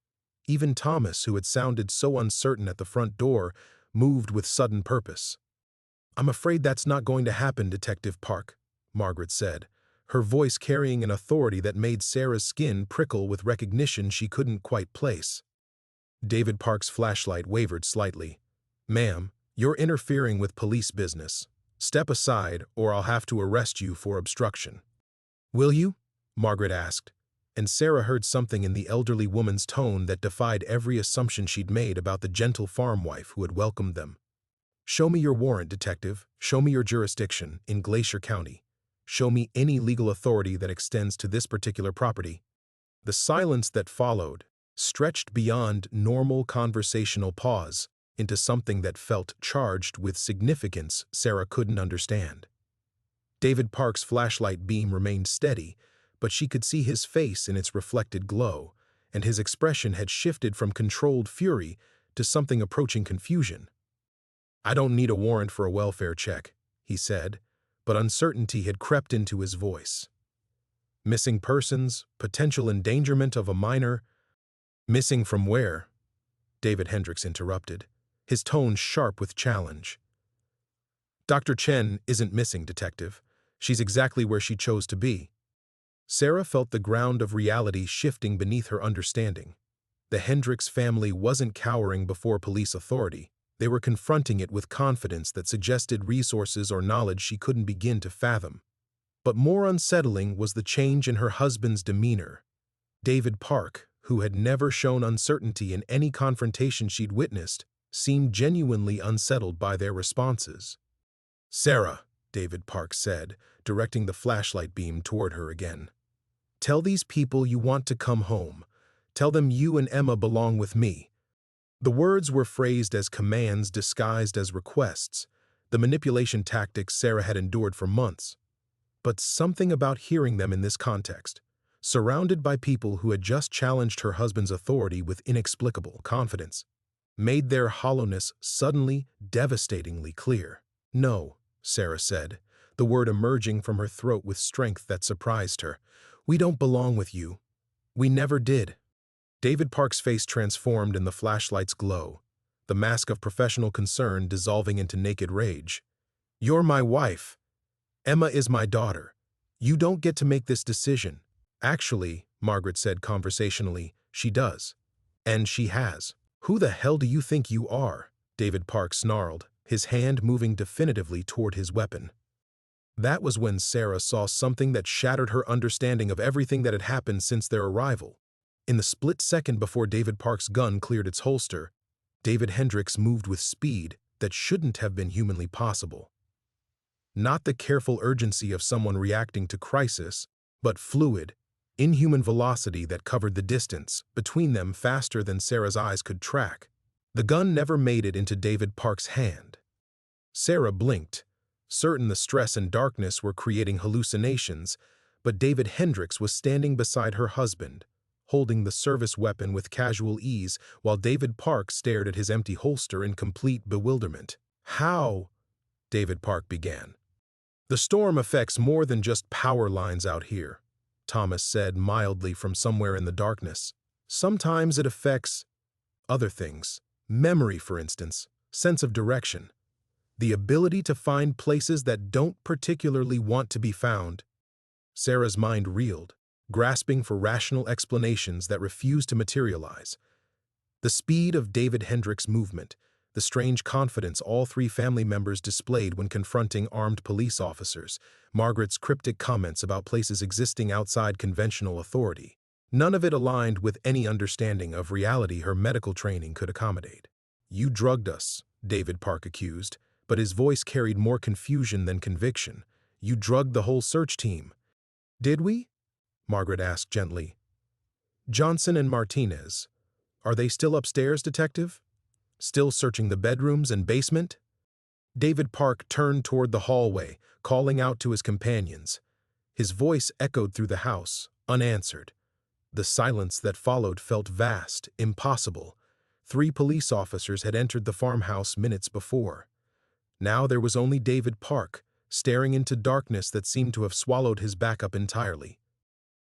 Even Thomas, who had sounded so uncertain at the front door, moved with sudden purpose. "I'm afraid that's not going to happen, Detective Park," Margaret said, her voice carrying an authority that made Sarah's skin prickle with recognition she couldn't quite place. David Park's flashlight wavered slightly. "Ma'am, you're interfering with police business. Step aside, or I'll have to arrest you for obstruction." "Will you?" Margaret asked, and Sarah heard something in the elderly woman's tone that defied every assumption she'd made about the gentle farm wife who had welcomed them. "Show me your warrant, detective. Show me your jurisdiction in Glacier County. Show me any legal authority that extends to this particular property." The silence that followed stretched beyond normal conversational pause into something that felt charged with significance Sarah couldn't understand. David Park's flashlight beam remained steady, but she could see his face in its reflected glow, and his expression had shifted from controlled fury to something approaching confusion. "I don't need a warrant for a welfare check," he said, but uncertainty had crept into his voice. "Missing persons, potential endangerment of a minor—" "Missing from where?" David Hendricks interrupted, his tone sharp with challenge. "Dr. Chen isn't missing, detective. She's exactly where she chose to be." Sarah felt the ground of reality shifting beneath her understanding. The Hendricks family wasn't cowering before police authority. They were confronting it with confidence that suggested resources or knowledge she couldn't begin to fathom. But more unsettling was the change in her husband's demeanor. David Park, who had never shown uncertainty in any confrontation she'd witnessed, seemed genuinely unsettled by their responses. "Sarah," David Park said, directing the flashlight beam toward her again. "Tell these people you want to come home. Tell them you and Emma belong with me." The words were phrased as commands disguised as requests, the manipulation tactics Sarah had endured for months. But something about hearing them in this context, surrounded by people who had just challenged her husband's authority with inexplicable confidence, made their hollowness suddenly, devastatingly clear. "No," Sarah said, the word emerging from her throat with strength that surprised her. "We don't belong with you. We never did." David Park's face transformed in the flashlight's glow, the mask of professional concern dissolving into naked rage. "You're my wife. Emma is my daughter. You don't get to make this decision." "Actually," Margaret said conversationally, "she does. And she has." "Who the hell do you think you are?" David Park snarled, his hand moving definitively toward his weapon. That was when Sarah saw something that shattered her understanding of everything that had happened since their arrival. In the split second before David Park's gun cleared its holster, David Hendricks moved with speed that shouldn't have been humanly possible. Not the careful urgency of someone reacting to crisis, but fluid, inhuman velocity that covered the distance between them faster than Sarah's eyes could track. The gun never made it into David Park's hand. Sarah blinked, certain the stress and darkness were creating hallucinations, but David Hendricks was standing beside her husband, holding the service weapon with casual ease while David Park stared at his empty holster in complete bewilderment. "How?" David Park began. "The storm affects more than just power lines out here," Thomas said mildly from somewhere in the darkness. "Sometimes it affects other things. Memory, for instance, sense of direction. The ability to find places that don't particularly want to be found." Sarah's mind reeled, grasping for rational explanations that refused to materialize. The speed of David Hendricks' movement, the strange confidence all three family members displayed when confronting armed police officers, Margaret's cryptic comments about places existing outside conventional authority. None of it aligned with any understanding of reality her medical training could accommodate. "You drugged us," David Park accused, but his voice carried more confusion than conviction. "You drugged the whole search team." "Did we?" Margaret asked gently. "Johnson and Martinez. Are they still upstairs, Detective? Still searching the bedrooms and basement?" David Park turned toward the hallway, calling out to his companions. His voice echoed through the house, unanswered. The silence that followed felt vast, impossible. 3 police officers had entered the farmhouse minutes before. Now there was only David Park, staring into darkness that seemed to have swallowed his backup entirely.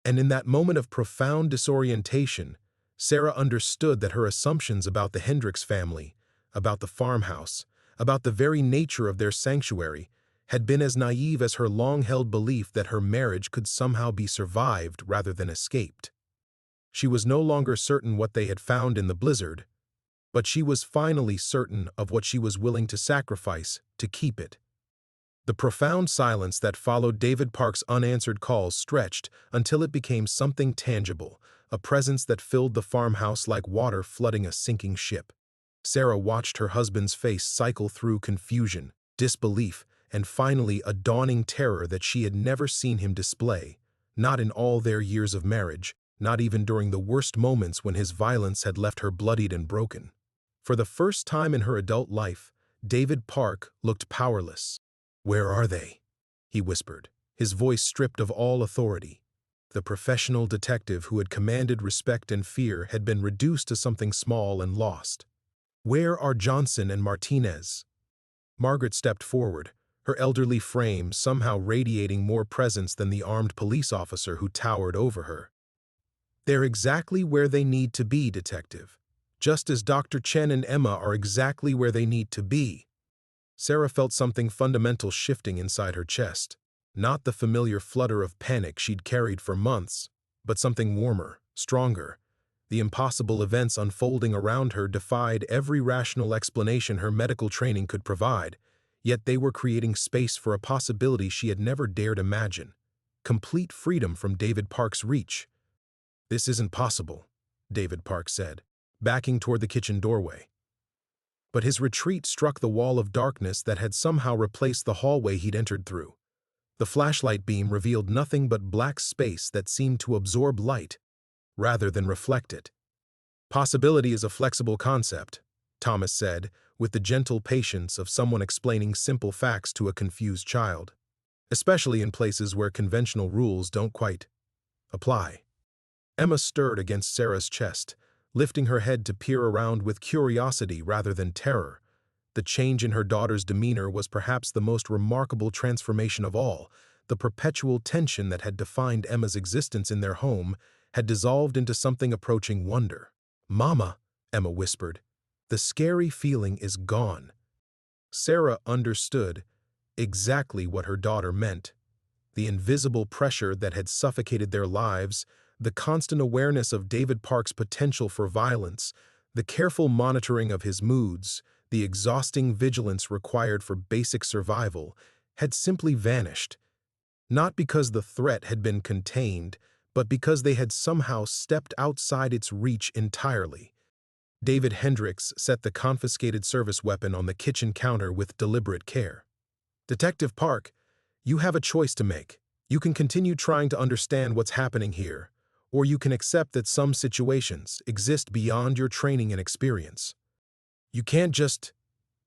And in that moment of profound disorientation, Sarah understood that her assumptions about the Hendricks family, about the farmhouse, about the very nature of their sanctuary, had been as naive as her long-held belief that her marriage could somehow be survived rather than escaped. She was no longer certain what they had found in the blizzard, but she was finally certain of what she was willing to sacrifice to keep it. The profound silence that followed David Park's unanswered calls stretched until it became something tangible, a presence that filled the farmhouse like water flooding a sinking ship. Sarah watched her husband's face cycle through confusion, disbelief, and finally a dawning terror that she had never seen him display, not in all their years of marriage, not even during the worst moments when his violence had left her bloodied and broken. For the first time in her adult life, David Park looked powerless. "Where are they?" he whispered, his voice stripped of all authority. The professional detective who had commanded respect and fear had been reduced to something small and lost. "Where are Johnson and Martinez?" Margaret stepped forward, her elderly frame somehow radiating more presence than the armed police officer who towered over her. "They're exactly where they need to be, Detective. Just as Dr. Chen and Emma are exactly where they need to be." Sarah felt something fundamental shifting inside her chest. Not the familiar flutter of panic she'd carried for months, but something warmer, stronger. The impossible events unfolding around her defied every rational explanation her medical training could provide, yet they were creating space for a possibility she had never dared imagine. Complete freedom from David Park's reach. "This isn't possible," David Park said, backing toward the kitchen doorway. But his retreat struck the wall of darkness that had somehow replaced the hallway he'd entered through. The flashlight beam revealed nothing but black space that seemed to absorb light, rather than reflect it. "Possibility is a flexible concept," Thomas said, with the gentle patience of someone explaining simple facts to a confused child, "especially in places where conventional rules don't quite apply." Emma stirred against Sarah's chest, lifting her head to peer around with curiosity rather than terror. The change in her daughter's demeanor was perhaps the most remarkable transformation of all. The perpetual tension that had defined Emma's existence in their home had dissolved into something approaching wonder. "Mama," Emma whispered, "the scary feeling is gone." Sarah understood exactly what her daughter meant. The invisible pressure that had suffocated their lives, the constant awareness of David Park's potential for violence, the careful monitoring of his moods, the exhausting vigilance required for basic survival, had simply vanished. Not because the threat had been contained, but because they had somehow stepped outside its reach entirely. David Hendricks set the confiscated service weapon on the kitchen counter with deliberate care. "Detective Park, you have a choice to make. You can continue trying to understand what's happening here, or you can accept that some situations exist beyond your training and experience. You can't just...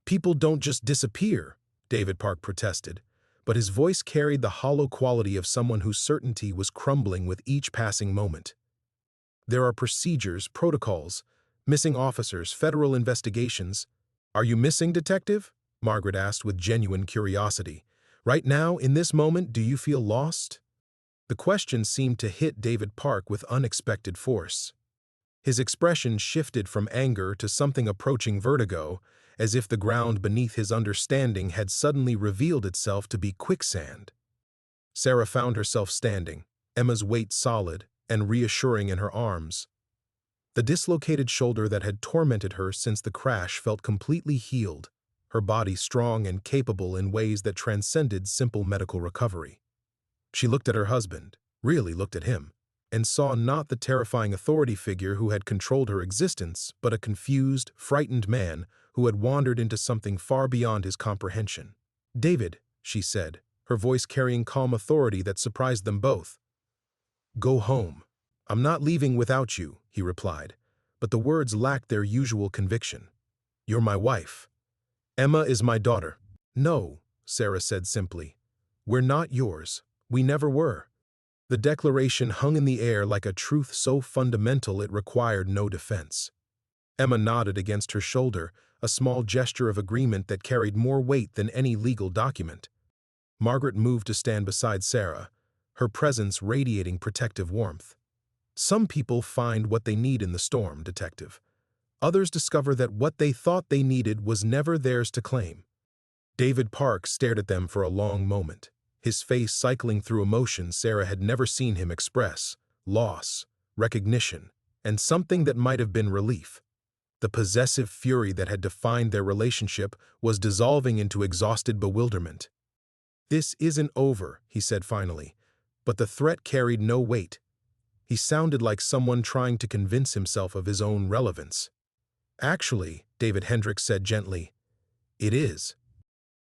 People don't just disappear, David Park protested, but his voice carried the hollow quality of someone whose certainty was crumbling with each passing moment. There are procedures, protocols, missing officers, federal investigations. Are you missing, Detective? Margaret asked with genuine curiosity. Right now, in this moment, do you feel lost? The question seemed to hit David Park with unexpected force. His expression shifted from anger to something approaching vertigo, as if the ground beneath his understanding had suddenly revealed itself to be quicksand. Sarah found herself standing, Emma's weight solid and reassuring in her arms. The dislocated shoulder that had tormented her since the crash felt completely healed, her body strong and capable in ways that transcended simple medical recovery. She looked at her husband, really looked at him, and saw not the terrifying authority figure who had controlled her existence, but a confused, frightened man who had wandered into something far beyond his comprehension. "David," she said, her voice carrying calm authority that surprised them both. "Go home. I'm not leaving without you," he replied, but the words lacked their usual conviction. "You're my wife. Emma is my daughter." "No," Sarah said simply. "We're not yours. We never were." The declaration hung in the air like a truth so fundamental it required no defense. Emma nodded against her shoulder, a small gesture of agreement that carried more weight than any legal document. Margaret moved to stand beside Sarah, her presence radiating protective warmth. "Some people find what they need in the storm, Detective. Others discover that what they thought they needed was never theirs to claim." David Park stared at them for a long moment, his face cycling through emotions Sarah had never seen him express: loss, recognition, and something that might have been relief. The possessive fury that had defined their relationship was dissolving into exhausted bewilderment. "This isn't over," he said finally, but the threat carried no weight. He sounded like someone trying to convince himself of his own relevance. "Actually," David Hendricks said gently, "it is."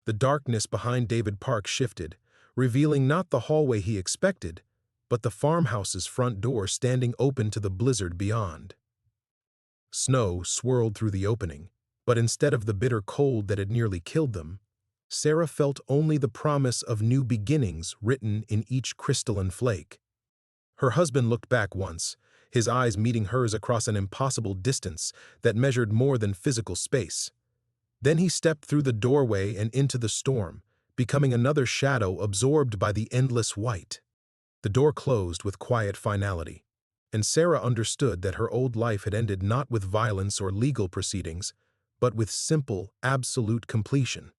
The darkness behind David Park shifted, revealing not the hallway he expected, but the farmhouse's front door standing open to the blizzard beyond. Snow swirled through the opening, but instead of the bitter cold that had nearly killed them, Sarah felt only the promise of new beginnings written in each crystalline flake. Her husband looked back once, his eyes meeting hers across an impossible distance that measured more than physical space. Then he stepped through the doorway and into the storm, becoming another shadow absorbed by the endless white. The door closed with quiet finality, and Sarah understood that her old life had ended not with violence or legal proceedings, but with simple, absolute completion.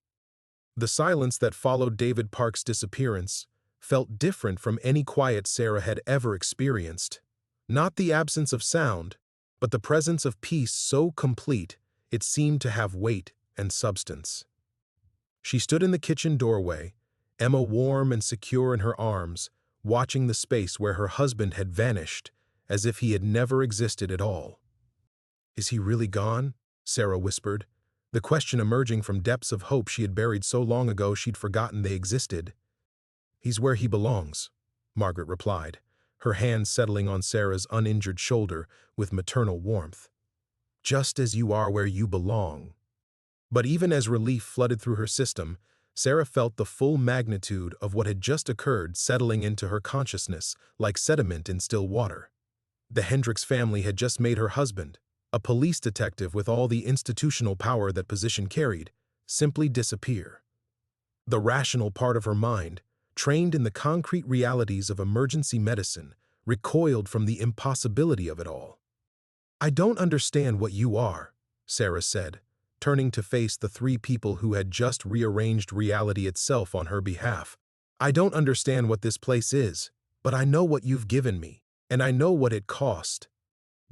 The silence that followed David Park's disappearance felt different from any quiet Sarah had ever experienced. Not the absence of sound, but the presence of peace so complete it seemed to have weight and substance. She stood in the kitchen doorway, Emma warm and secure in her arms, watching the space where her husband had vanished, as if he had never existed at all. "Is he really gone?" Sarah whispered, the question emerging from depths of hope she had buried so long ago she'd forgotten they existed. "He's where he belongs," Margaret replied, her hand settling on Sarah's uninjured shoulder with maternal warmth. "Just as you are where you belong." But even as relief flooded through her system, Sarah felt the full magnitude of what had just occurred settling into her consciousness like sediment in still water. The Hendricks family had just made her husband, a police detective with all the institutional power that position carried, simply disappear. The rational part of her mind, trained in the concrete realities of emergency medicine, recoiled from the impossibility of it all. "I don't understand what you are," Sarah said, turning to face the three people who had just rearranged reality itself on her behalf. "I don't understand what this place is, but I know what you've given me, and I know what it cost."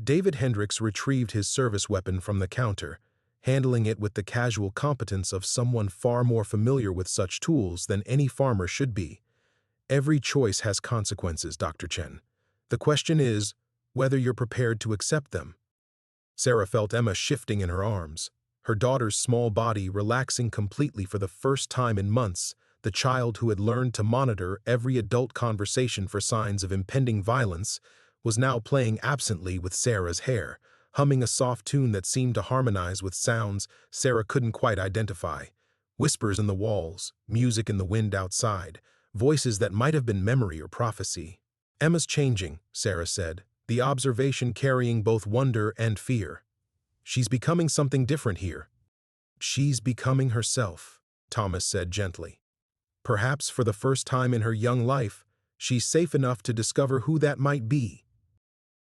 David Hendricks retrieved his service weapon from the counter, handling it with the casual competence of someone far more familiar with such tools than any farmer should be. "Every choice has consequences, Dr. Chen. The question is whether you're prepared to accept them." Sarah felt Emma shifting in her arms, her daughter's small body relaxing completely for the first time in months, the child who had learned to monitor every adult conversation for signs of impending violence was now playing absently with Sarah's hair, humming a soft tune that seemed to harmonize with sounds Sarah couldn't quite identify. Whispers in the walls, music in the wind outside, voices that might have been memory or prophecy. "Emma's changing," Sarah said, the observation carrying both wonder and fear. "She's becoming something different here." "She's becoming herself," Thomas said gently. "Perhaps for the first time in her young life, she's safe enough to discover who that might be."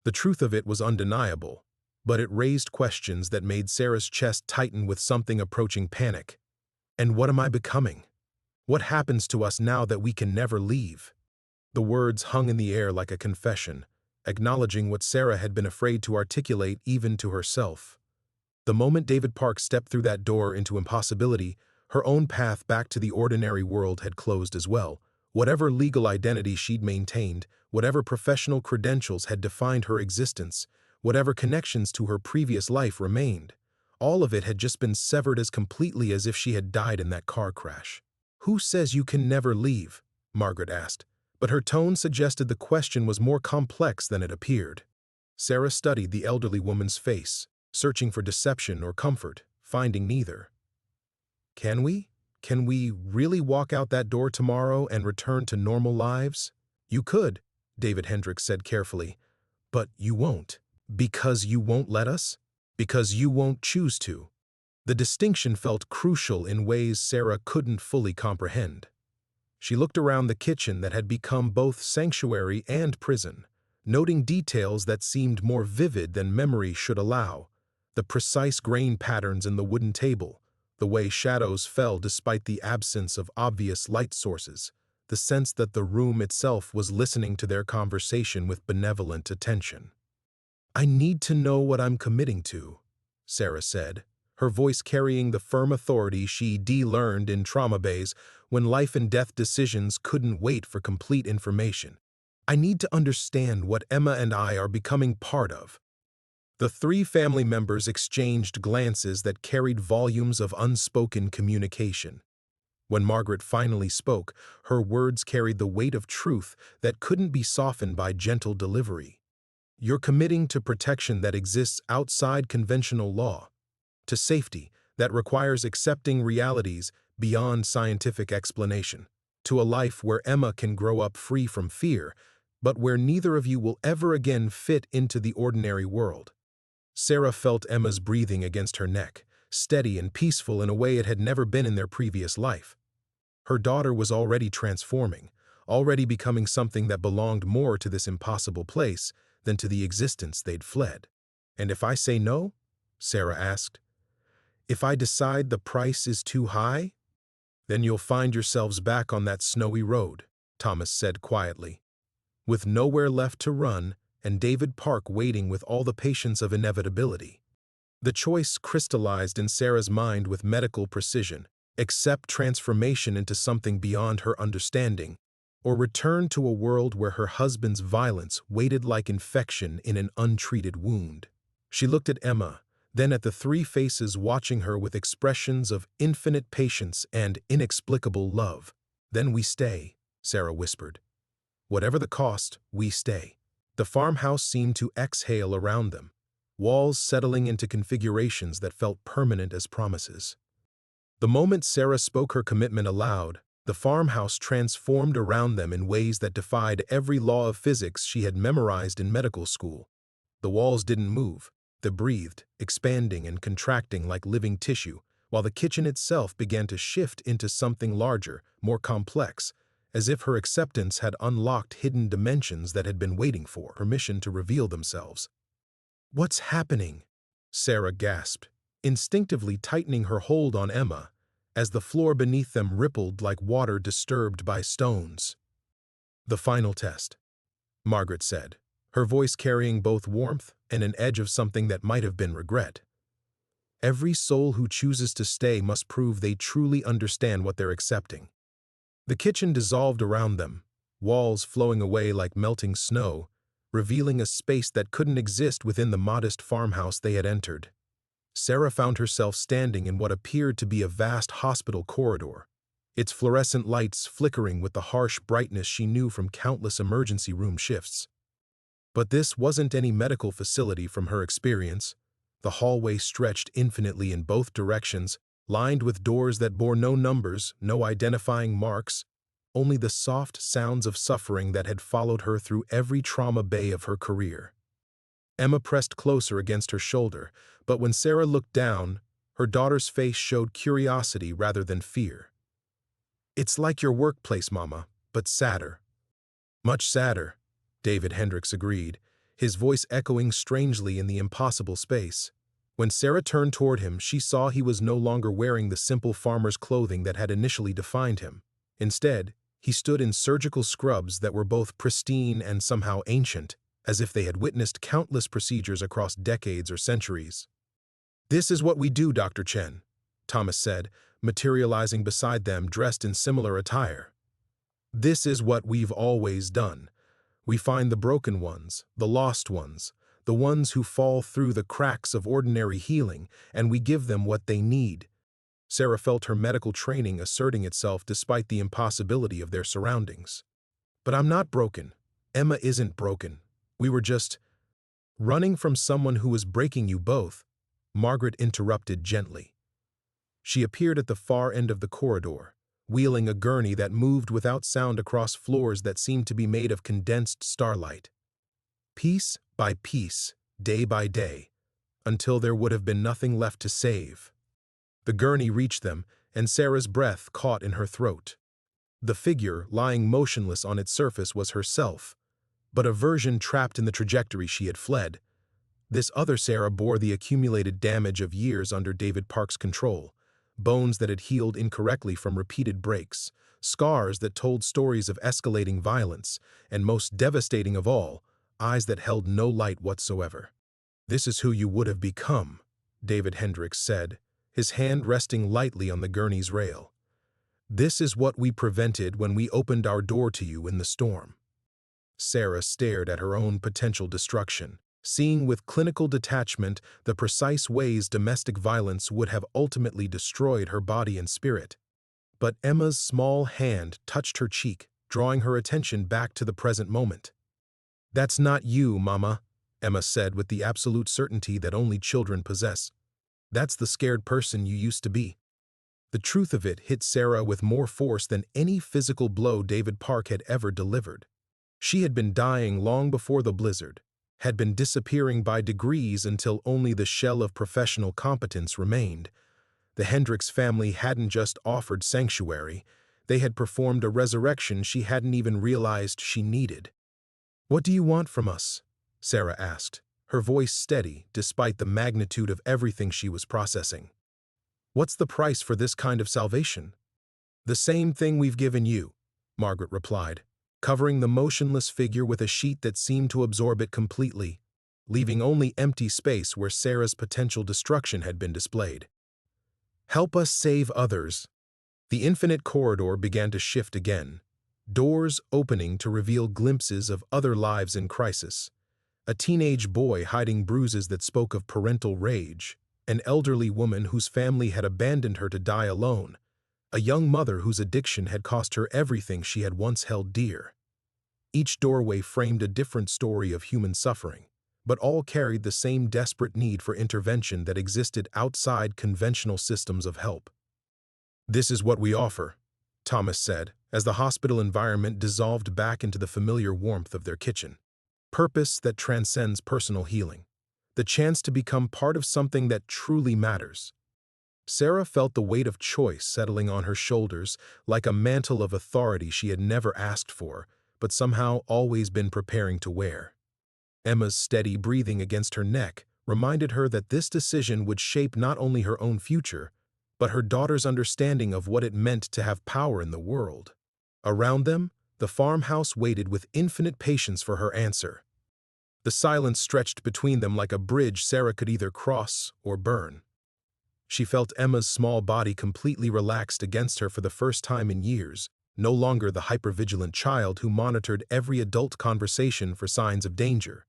The truth of it was undeniable, but it raised questions that made Sarah's chest tighten with something approaching panic. "And what am I becoming? What happens to us now that we can never leave?" The words hung in the air like a confession, acknowledging what Sarah had been afraid to articulate even to herself. The moment David Park stepped through that door into impossibility, her own path back to the ordinary world had closed as well. Whatever legal identity she'd maintained, whatever professional credentials had defined her existence, whatever connections to her previous life remained, all of it had just been severed as completely as if she had died in that car crash. "Who says you can never leave?" Margaret asked, but her tone suggested the question was more complex than it appeared. Sarah studied the elderly woman's face, searching for deception or comfort, finding neither. "Can we? Can we really walk out that door tomorrow and return to normal lives?" "You could," David Hendricks said carefully, "but you won't. Because you won't let us? Because you won't choose to." The distinction felt crucial in ways Sarah couldn't fully comprehend. She looked around the kitchen that had become both sanctuary and prison, noting details that seemed more vivid than memory should allow. The precise grain patterns in the wooden table, the way shadows fell despite the absence of obvious light sources, the sense that the room itself was listening to their conversation with benevolent attention. "I need to know what I'm committing to," Sarah said, her voice carrying the firm authority she de-learned in trauma bays when life and death decisions couldn't wait for complete information. "I need to understand what Emma and I are becoming part of." The three family members exchanged glances that carried volumes of unspoken communication. When Margaret finally spoke, her words carried the weight of truth that couldn't be softened by gentle delivery. "You're committing to protection that exists outside conventional law, to safety that requires accepting realities beyond scientific explanation, to a life where Emma can grow up free from fear, but where neither of you will ever again fit into the ordinary world." Sarah felt Emma's breathing against her neck, steady and peaceful in a way it had never been in their previous life. Her daughter was already transforming, already becoming something that belonged more to this impossible place than to the existence they'd fled. "And if I say no?" Sarah asked. "If I decide the price is too high?" "Then you'll find yourselves back on that snowy road," Thomas said quietly, "with nowhere left to run and David Park waiting with all the patience of inevitability." The choice crystallized in Sarah's mind with medical precision: accept transformation into something beyond her understanding, or return to a world where her husband's violence waited like infection in an untreated wound. She looked at Emma, then at the three faces watching her with expressions of infinite patience and inexplicable love. "Then we stay," Sarah whispered. "Whatever the cost, we stay." The farmhouse seemed to exhale around them, walls settling into configurations that felt permanent as promises. The moment Sarah spoke her commitment aloud, the farmhouse transformed around them in ways that defied every law of physics she had memorized in medical school. The walls didn't move. They breathed, expanding and contracting like living tissue, while the kitchen itself began to shift into something larger, more complex, as if her acceptance had unlocked hidden dimensions that had been waiting for permission to reveal themselves. "What's happening?" Sarah gasped, instinctively tightening her hold on Emma, as the floor beneath them rippled like water disturbed by stones. "The final test," Margaret said, her voice carrying both warmth and an edge of something that might have been regret. "Every soul who chooses to stay must prove they truly understand what they're accepting." The kitchen dissolved around them, walls flowing away like melting snow, revealing a space that couldn't exist within the modest farmhouse they had entered. Sarah found herself standing in what appeared to be a vast hospital corridor, its fluorescent lights flickering with the harsh brightness she knew from countless emergency room shifts. But this wasn't any medical facility from her experience. The hallway stretched infinitely in both directions, lined with doors that bore no numbers, no identifying marks, only the soft sounds of suffering that had followed her through every trauma bay of her career. Emma pressed closer against her shoulder, but when Sarah looked down, her daughter's face showed curiosity rather than fear. "It's like your workplace, Mama, but sadder." "Much sadder," David Hendricks agreed, his voice echoing strangely in the impossible space. When Sarah turned toward him, she saw he was no longer wearing the simple farmer's clothing that had initially defined him. Instead, he stood in surgical scrubs that were both pristine and somehow ancient, as if they had witnessed countless procedures across decades or centuries. "This is what we do, Dr. Chen," Thomas said, materializing beside them dressed in similar attire. "This is what we've always done. We find the broken ones, the lost ones, the ones who fall through the cracks of ordinary healing, and we give them what they need." Sarah felt her medical training asserting itself despite the impossibility of their surroundings. "But I'm not broken. Emma isn't broken. We were just running from someone who was breaking you both," Margaret interrupted gently. She appeared at the far end of the corridor, wheeling a gurney that moved without sound across floors that seemed to be made of condensed starlight. Piece by piece, day by day, until there would have been nothing left to save. The gurney reached them, and Sarah's breath caught in her throat. The figure lying motionless on its surface was herself, but a version trapped in the trajectory she had fled. This other Sarah bore the accumulated damage of years under David Park's control, bones that had healed incorrectly from repeated breaks, scars that told stories of escalating violence, and most devastating of all, eyes that held no light whatsoever. "This is who you would have become," David Hendricks said, his hand resting lightly on the gurney's rail. "This is what we prevented when we opened our door to you in the storm." Sarah stared at her own potential destruction, seeing with clinical detachment the precise ways domestic violence would have ultimately destroyed her body and spirit. But Emma's small hand touched her cheek, drawing her attention back to the present moment. "That's not you, Mama," Emma said with the absolute certainty that only children possess. "That's the scared person you used to be." The truth of it hit Sarah with more force than any physical blow David Park had ever delivered. She had been dying long before the blizzard, had been disappearing by degrees until only the shell of professional competence remained. The Hendricks family hadn't just offered sanctuary, they had performed a resurrection she hadn't even realized she needed. "What do you want from us?" Sarah asked, her voice steady despite the magnitude of everything she was processing. "What's the price for this kind of salvation?" "The same thing we've given you," Margaret replied, covering the motionless figure with a sheet that seemed to absorb it completely, leaving only empty space where Sarah's potential destruction had been displayed. "Help us save others." The infinite corridor began to shift again, doors opening to reveal glimpses of other lives in crisis. A teenage boy hiding bruises that spoke of parental rage, an elderly woman whose family had abandoned her to die alone, a young mother whose addiction had cost her everything she had once held dear. Each doorway framed a different story of human suffering, but all carried the same desperate need for intervention that existed outside conventional systems of help. "This is what we offer," Thomas said, as the hospital environment dissolved back into the familiar warmth of their kitchen. "Purpose that transcends personal healing. The chance to become part of something that truly matters." Sarah felt the weight of choice settling on her shoulders like a mantle of authority she had never asked for, but somehow always been preparing to wear. Emma's steady breathing against her neck reminded her that this decision would shape not only her own future, but her daughter's understanding of what it meant to have power in the world. Around them, the farmhouse waited with infinite patience for her answer. The silence stretched between them like a bridge Sarah could either cross or burn. She felt Emma's small body completely relaxed against her for the first time in years, no longer the hypervigilant child who monitored every adult conversation for signs of danger.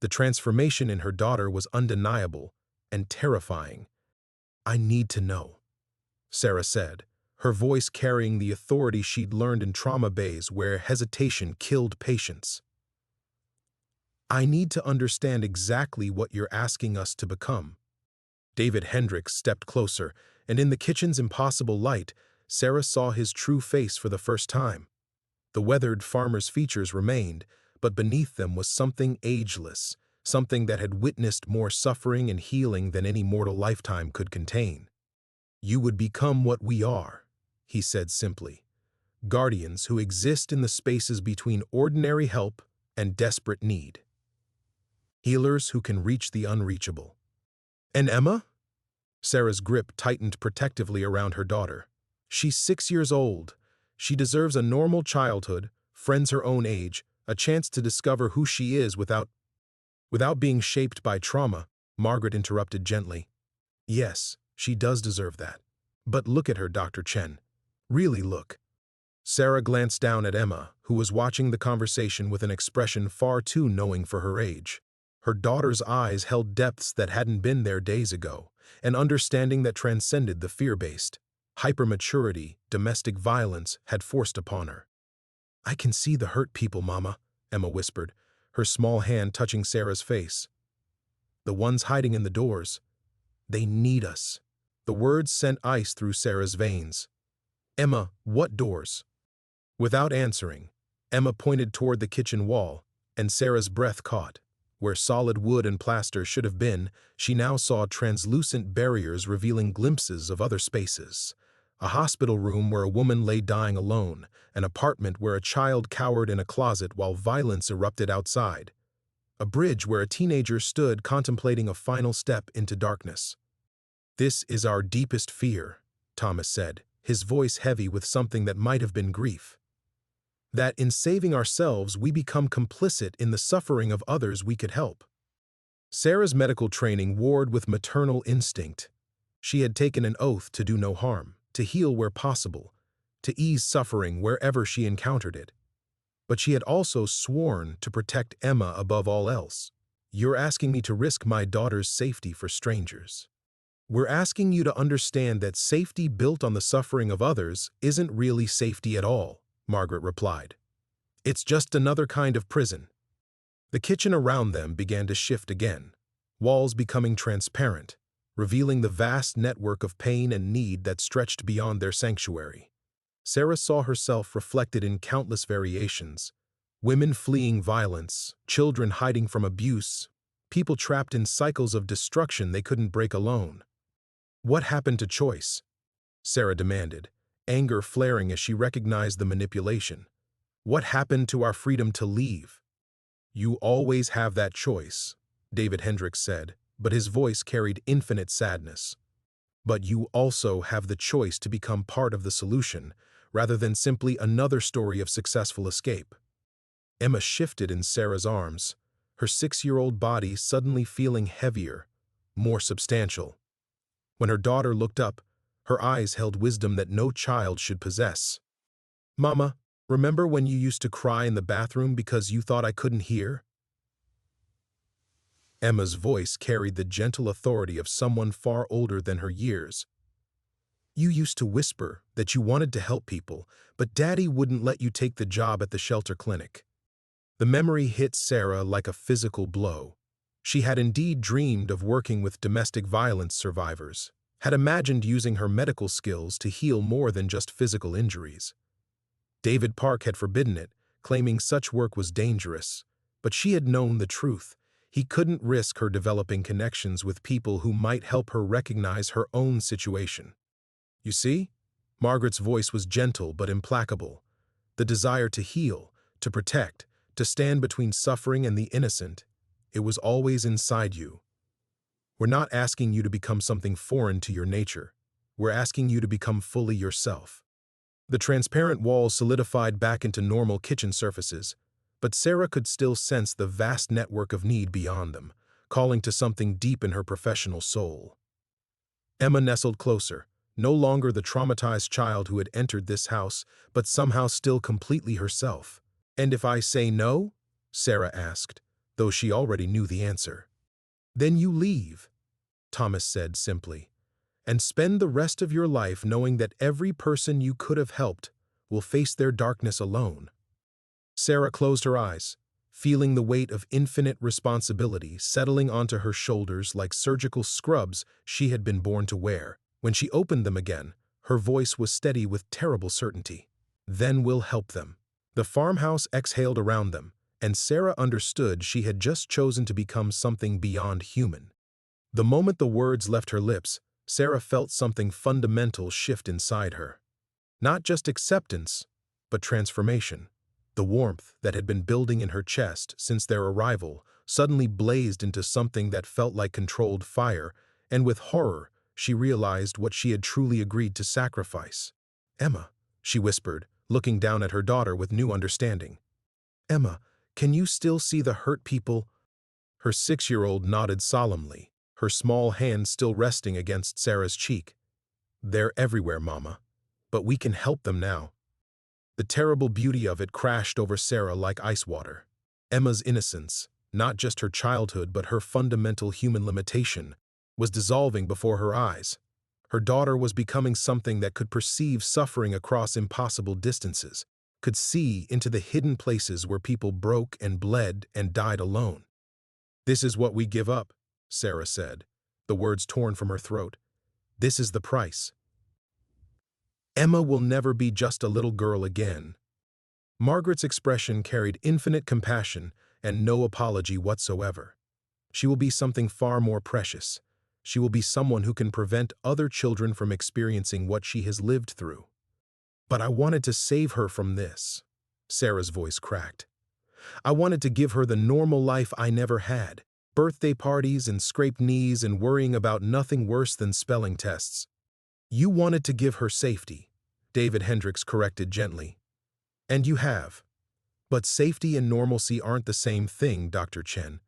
The transformation in her daughter was undeniable and terrifying. "I need to know," Sarah said, her voice carrying the authority she'd learned in trauma bays where hesitation killed patience. I need to understand exactly what you're asking us to become. David Hendricks stepped closer, and in the kitchen's impossible light, Sarah saw his true face for the first time. The weathered farmer's features remained, but beneath them was something ageless, something that had witnessed more suffering and healing than any mortal lifetime could contain. You would become what we are, he said simply. Guardians who exist in the spaces between ordinary help and desperate need. Healers who can reach the unreachable. And Emma? Sarah's grip tightened protectively around her daughter. She's 6 years old. She deserves a normal childhood, friends her own age, a chance to discover who she is without being shaped by trauma, Margaret interrupted gently. Yes, she does deserve that. But look at her, Dr. Chen. Really look. Sarah glanced down at Emma, who was watching the conversation with an expression far too knowing for her age. Her daughter's eyes held depths that hadn't been there days ago, an understanding that transcended the fear-based, hypermaturity domestic violence had forced upon her. I can see the hurt people, Mama, Emma whispered, her small hand touching Sarah's face. The ones hiding in the doors. They need us. The words sent ice through Sarah's veins. Emma, what doors? Without answering, Emma pointed toward the kitchen wall, and Sarah's breath caught. Where solid wood and plaster should have been, she now saw translucent barriers revealing glimpses of other spaces. A hospital room where a woman lay dying alone, an apartment where a child cowered in a closet while violence erupted outside, a bridge where a teenager stood contemplating a final step into darkness. This is our deepest fear, Thomas said, his voice heavy with something that might have been grief. That in saving ourselves we become complicit in the suffering of others we could help. Sarah's medical training warred with maternal instinct. She had taken an oath to do no harm, to heal where possible, to ease suffering wherever she encountered it. But she had also sworn to protect Emma above all else. You're asking me to risk my daughter's safety for strangers. We're asking you to understand that safety built on the suffering of others isn't really safety at all, Margaret replied. It's just another kind of prison. The kitchen around them began to shift again, walls becoming transparent, revealing the vast network of pain and need that stretched beyond their sanctuary. Sarah saw herself reflected in countless variations: women fleeing violence, children hiding from abuse, people trapped in cycles of destruction they couldn't break alone. What happened to choice? Sarah demanded, anger flaring as she recognized the manipulation. What happened to our freedom to leave? You always have that choice, David Hendricks said, but his voice carried infinite sadness. But you also have the choice to become part of the solution, rather than simply another story of successful escape. Emma shifted in Sarah's arms, her 6-year-old body suddenly feeling heavier, more substantial. When her daughter looked up, her eyes held wisdom that no child should possess. Mama, remember when you used to cry in the bathroom because you thought I couldn't hear? Emma's voice carried the gentle authority of someone far older than her years. You used to whisper that you wanted to help people, but Daddy wouldn't let you take the job at the shelter clinic. The memory hit Sarah like a physical blow. She had indeed dreamed of working with domestic violence survivors, had imagined using her medical skills to heal more than just physical injuries. David Park had forbidden it, claiming such work was dangerous, but she had known the truth. He couldn't risk her developing connections with people who might help her recognize her own situation. You see? Margaret's voice was gentle but implacable. The desire to heal, to protect, to stand between suffering and the innocent, it was always inside you. We're not asking you to become something foreign to your nature. We're asking you to become fully yourself. The transparent walls solidified back into normal kitchen surfaces, but Sarah could still sense the vast network of need beyond them, calling to something deep in her professional soul. Emma nestled closer, no longer the traumatized child who had entered this house, but somehow still completely herself. And if I say no? Sarah asked, though she already knew the answer. Then you leave, Thomas said simply, and spend the rest of your life knowing that every person you could have helped will face their darkness alone. Sarah closed her eyes, feeling the weight of infinite responsibility settling onto her shoulders like surgical scrubs she had been born to wear. When she opened them again, her voice was steady with terrible certainty. "Then we'll help them." The farmhouse exhaled around them, and Sarah understood she had just chosen to become something beyond human. The moment the words left her lips, Sarah felt something fundamental shift inside her. Not just acceptance, but transformation. The warmth that had been building in her chest since their arrival suddenly blazed into something that felt like controlled fire, and with horror, she realized what she had truly agreed to sacrifice. "Emma," she whispered, looking down at her daughter with new understanding. "Emma, can you still see the hurt people?" Her 6-year-old nodded solemnly, her small hand still resting against Sarah's cheek. "They're everywhere, Mama. But we can help them now." The terrible beauty of it crashed over Sarah like ice water. Emma's innocence, not just her childhood but her fundamental human limitation, was dissolving before her eyes. Her daughter was becoming something that could perceive suffering across impossible distances, could see into the hidden places where people broke and bled and died alone. "This is what we give up," Sarah said, the words torn from her throat. "This is the price. Emma will never be just a little girl again." Margaret's expression carried infinite compassion and no apology whatsoever. "She will be something far more precious. She will be someone who can prevent other children from experiencing what she has lived through." "But I wanted to save her from this." Sarah's voice cracked. "I wanted to give her the normal life I never had. Birthday parties and scraped knees and worrying about nothing worse than spelling tests." "You wanted to give her safety," David Hendricks corrected gently. "And you have. But safety and normalcy aren't the same thing, Dr. Chen.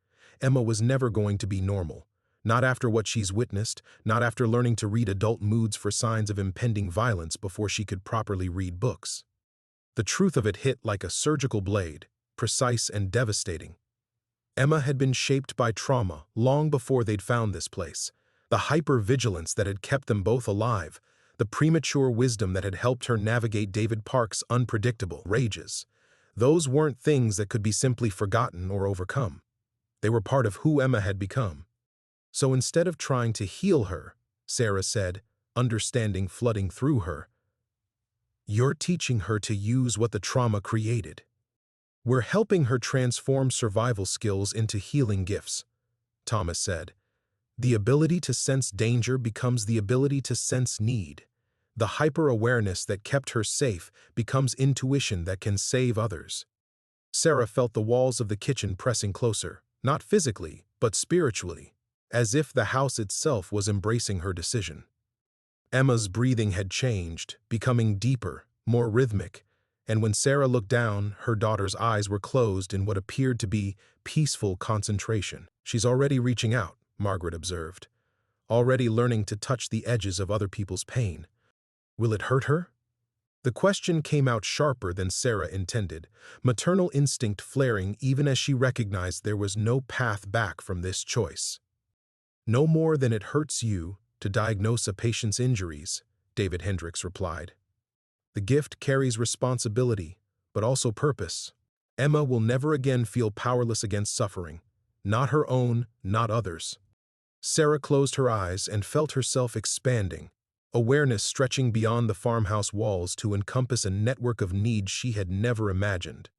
Emma was never going to be normal. Not after what she's witnessed, not after learning to read adult moods for signs of impending violence before she could properly read books." The truth of it hit like a surgical blade, precise and devastating. Emma had been shaped by trauma long before they'd found this place. The hyper-vigilance that had kept them both alive, the premature wisdom that had helped her navigate David Park's unpredictable rages. Those weren't things that could be simply forgotten or overcome. They were part of who Emma had become. So instead of trying to heal her, Sarah said, understanding flooding through her, "You're teaching her to use what the trauma created. We're helping her transform survival skills into healing gifts," Thomas said. "The ability to sense danger becomes the ability to sense need. The hyper-awareness that kept her safe becomes intuition that can save others." Sarah felt the walls of the kitchen pressing closer, not physically, but spiritually, as if the house itself was embracing her decision. Emma's breathing had changed, becoming deeper, more rhythmic, and when Sarah looked down, her daughter's eyes were closed in what appeared to be peaceful concentration. "She's already reaching out," Margaret observed, "already learning to touch the edges of other people's pain. Will it hurt her?" The question came out sharper than Sarah intended, maternal instinct flaring even as she recognized there was no path back from this choice. "No more than it hurts you to diagnose a patient's injuries," David Hendricks replied. "The gift carries responsibility, but also purpose. Emma will never again feel powerless against suffering. Not her own, not others." Sarah closed her eyes and felt herself expanding, awareness stretching beyond the farmhouse walls to encompass a network of needs she had never imagined.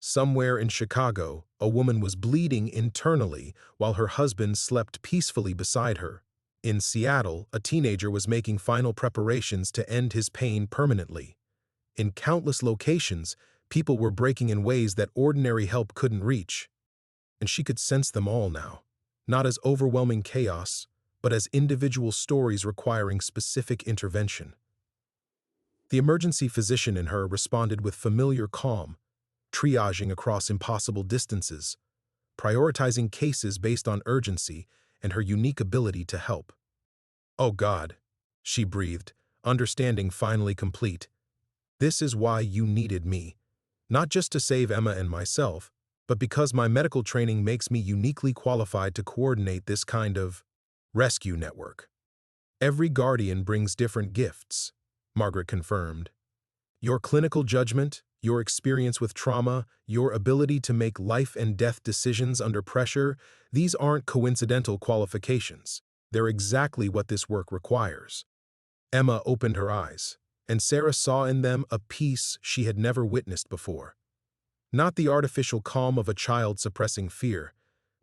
Somewhere in Chicago, a woman was bleeding internally while her husband slept peacefully beside her. In Seattle, a teenager was making final preparations to end his pain permanently. In countless locations, people were breaking in ways that ordinary help couldn't reach. And she could sense them all now, not as overwhelming chaos, but as individual stories requiring specific intervention. The emergency physician in her responded with familiar calm, triaging across impossible distances, prioritizing cases based on urgency and her unique ability to help. "Oh God," she breathed, understanding finally complete. "This is why you needed me. Not just to save Emma and myself, but because my medical training makes me uniquely qualified to coordinate this kind of rescue network." "Every guardian brings different gifts," Margaret confirmed. "Your clinical judgment, Your experience with trauma, your ability to make life and death decisions under pressure, these aren't coincidental qualifications. They're exactly what this work requires. Emma opened her eyes, and Sarah saw in them a peace she had never witnessed before. Not the artificial calm of a child suppressing fear,